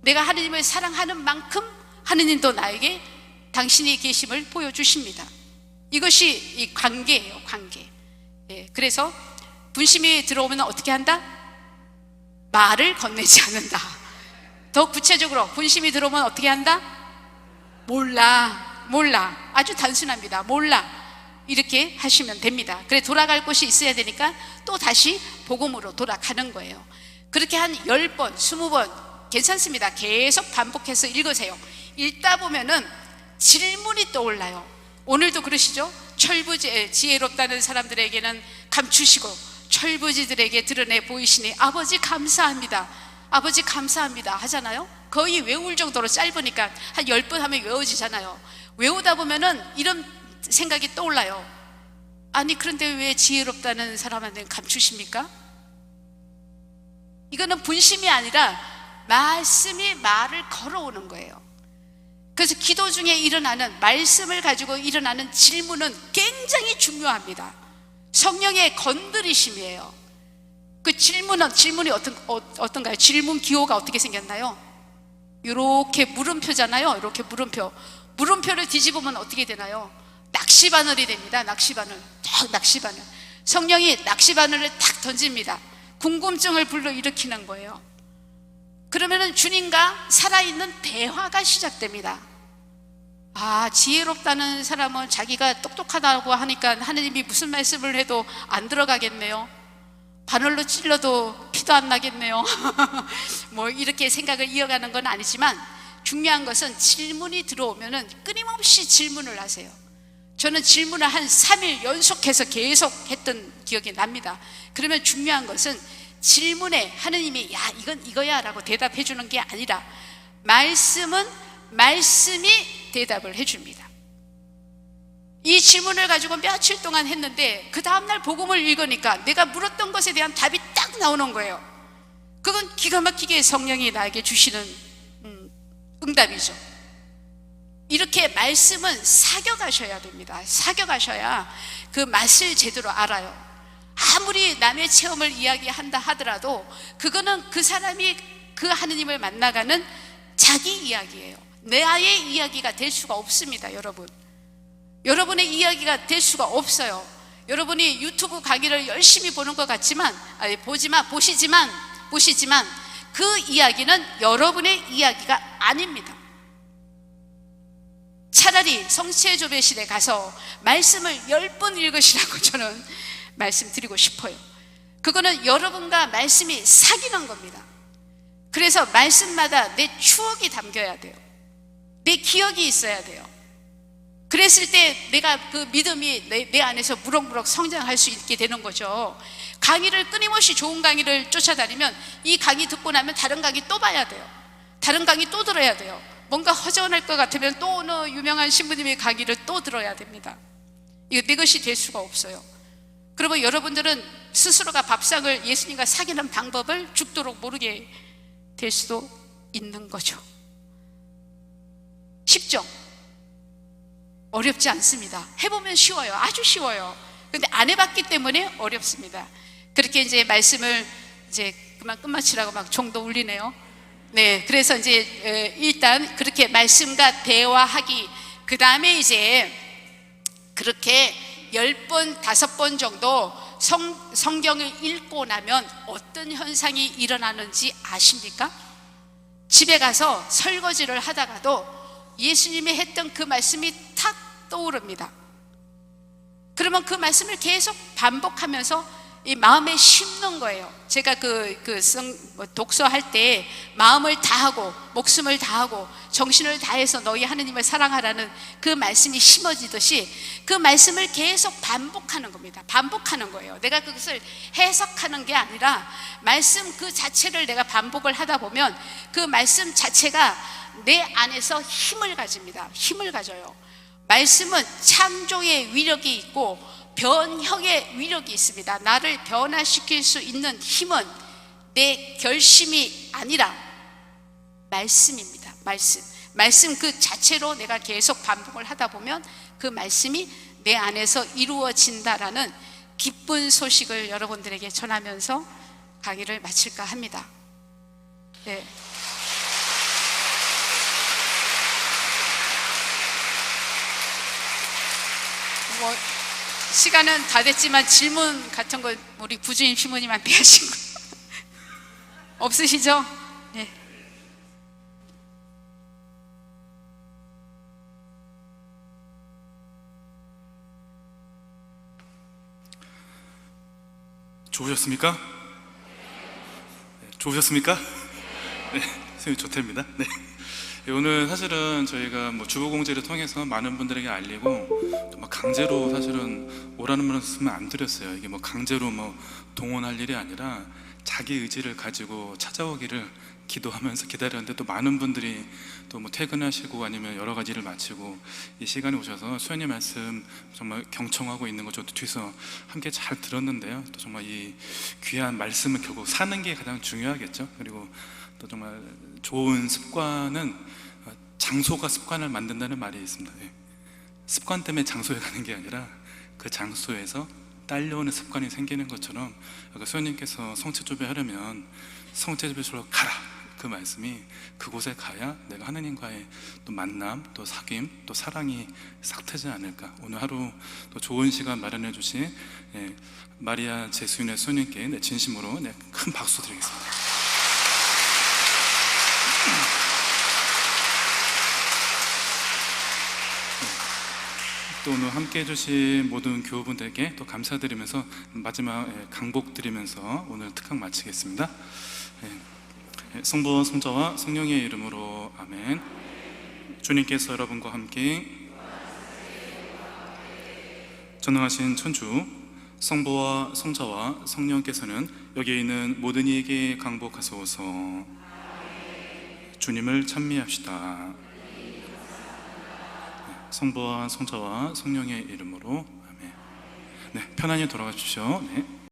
내가 하느님을 사랑하는 만큼 하느님도 나에게 당신이 계심을 보여주십니다. 이것이 이 관계예요, 관계. 예, 그래서 분심이 들어오면 어떻게 한다? 말을 건네지 않는다. 더 구체적으로 분심이 들어오면 어떻게 한다? 몰라, 몰라. 아주 단순합니다. 몰라. 이렇게 하시면 됩니다. 그래, 돌아갈 곳이 있어야 되니까 또 다시 복음으로 돌아가는 거예요. 그렇게 한 10번, 20번 괜찮습니다. 계속 반복해서 읽으세요. 읽다 보면은 질문이 떠올라요. 오늘도 그러시죠? 지혜롭다는 사람들에게는 감추시고 철부지들에게 드러내 보이시니 아버지 감사합니다, 아버지 감사합니다 하잖아요. 거의 외울 정도로 짧으니까 한 10번 하면 외워지잖아요. 외우다 보면은 이런 생각이 떠올라요. 아니, 그런데 왜 지혜롭다는 사람한테는 감추십니까? 이거는 분심이 아니라 말씀이 말을 걸어오는 거예요. 그래서 기도 중에 일어나는, 말씀을 가지고 일어나는 질문은 굉장히 중요합니다. 성령의 건드리심이에요. 그 질문이 어떤가요? 질문 기호가 어떻게 생겼나요? 이렇게 물음표잖아요. 이렇게 물음표를 뒤집으면 어떻게 되나요? 낚시바늘이 됩니다. 낚시바늘. 성령이 낚시바늘을 탁 던집니다. 궁금증을 불러일으키는 거예요. 그러면은 주님과 살아있는 대화가 시작됩니다. 아, 지혜롭다는 사람은 자기가 똑똑하다고 하니까 하느님이 무슨 말씀을 해도 안 들어가겠네요. 바늘로 찔러도 피도 안 나겠네요. 뭐 이렇게 생각을 이어가는 건 아니지만, 중요한 것은 질문이 들어오면은 끊임없이 질문을 하세요. 저는 질문을 한 3일 연속해서 계속 했던 기억이 납니다. 그러면 중요한 것은 질문에 하느님이 야, 이건 이거야 라고 대답해 주는 게 아니라 말씀이 대답을 해 줍니다. 이 질문을 가지고 며칠 동안 했는데 그 다음날 복음을 읽으니까 내가 물었던 것에 대한 답이 딱 나오는 거예요. 그건 기가 막히게 성령이 나에게 주시는 응답이죠. 이렇게 말씀은 사겨가셔야 됩니다. 사겨가셔야 그 맛을 제대로 알아요. 아무리 남의 체험을 이야기한다 하더라도 그거는 그 사람이 그 하느님을 만나가는 자기 이야기예요. 나의 이야기가 될 수가 없습니다. 여러분의 이야기가 될 수가 없어요. 여러분이 유튜브 강의를 열심히 보는 것 같지만, 보시지만 그 이야기는 여러분의 이야기가 아닙니다. 차라리 성취조배실에 가서 말씀을 10번 읽으시라고 저는 말씀드리고 싶어요. 그거는 여러분과 말씀이 사귀는 겁니다. 그래서 말씀마다 내 추억이 담겨야 돼요. 내 기억이 있어야 돼요. 그랬을 때 내가 그 믿음이 내 안에서 무럭무럭 성장할 수 있게 되는 거죠. 강의를 끊임없이 좋은 강의를 쫓아다니면 이 강의 듣고 나면 다른 강의 또 봐야 돼요. 다른 강의 또 들어야 돼요. 뭔가 허전할 것 같으면 또 어느 유명한 신부님의 강의를 또 들어야 됩니다. 이거 내 것이 될 수가 없어요. 그러면 여러분들은 스스로가 밥상을 예수님과 사귀는 방법을 죽도록 모르게 될 수도 있는 거죠. 쉽죠? 어렵지 않습니다. 해보면 쉬워요. 아주 쉬워요. 근데 안 해봤기 때문에 어렵습니다. 그렇게 이제 말씀을 이제 그만 끝마치라고 막 종도 울리네요. 네, 그래서 이제 일단 그렇게 말씀과 대화하기, 그 다음에 이제 그렇게 10번, 5번 정도 성경을 읽고 나면 어떤 현상이 일어나는지 아십니까? 집에 가서 설거지를 하다가도 예수님이 했던 그 말씀이 탁 떠오릅니다. 그러면 그 말씀을 계속 반복하면서 이 마음에 심는 거예요. 제가 독서할 때 마음을 다하고 목숨을 다하고 정신을 다해서 너희 하느님을 사랑하라는 그 말씀이 심어지듯이 그 말씀을 계속 반복하는 겁니다. 반복하는 거예요. 내가 그것을 해석하는 게 아니라 말씀 그 자체를 내가 반복을 하다 보면 그 말씀 자체가 내 안에서 힘을 가집니다. 힘을 가져요. 말씀은 창조의 위력이 있고 변형의 위력이 있습니다. 나를 변화시킬 수 있는 힘은 내 결심이 아니라 말씀입니다. 말씀 그 자체로 내가 계속 반복을 하다 보면 그 말씀이 내 안에서 이루어진다라는 기쁜 소식을 여러분들에게 전하면서 강의를 마칠까 합니다. 네. 시간은 다 됐지만 질문 같은 거 우리 부주임 신부님한테 하신 거 없으시죠? 네. 좋으셨습니까? 네, 좋으셨습니까? 네, 선생님 조태입니다. 네. 오늘 사실은 저희가 주보공지를 통해서 많은 분들에게 알리고 또 강제로 사실은 오라는 말씀은 안 드렸어요. 이게 강제로 동원할 일이 아니라 자기 의지를 가지고 찾아오기를 기도하면서 기다렸는데 또 많은 분들이 또 퇴근하시고 아니면 여러 가지 일을 마치고 이 시간에 오셔서 수연님 말씀 정말 경청하고 있는 거 저도 뒤에서 함께 잘 들었는데요. 또 정말 이 귀한 말씀을 결국 사는 게 가장 중요하겠죠. 그리고 또 정말 좋은 습관은 장소가 습관을 만든다는 말이 있습니다. 습관 때문에 장소에 가는 게 아니라 그 장소에서 딸려오는 습관이 생기는 것처럼 아까 소연님께서 성체조배 하려면 성체조배소로 가라, 그 말씀이 그곳에 가야 내가 하느님과의 또 만남, 또 사귐, 또 사랑이 싹 트지 않을까. 오늘 하루 또 좋은 시간 마련해 주신 마리아 제수인의 소연님께 진심으로 큰 박수 드리겠습니다. 또 오늘 함께 해주신 모든 교우분들께 또 감사드리면서 마지막 강복 드리면서 오늘 특강 마치겠습니다. 성부와 성자와 성령의 이름으로 아멘. 주님께서 여러분과 함께 전능하신 천주 성부와 성자와 성령께서는 여기 있는 모든 이에게 강복하소서. 주님을 찬미합시다. 성부와 성자와 성령의 이름으로 아멘. 네, 편안히 돌아가십시오. 네.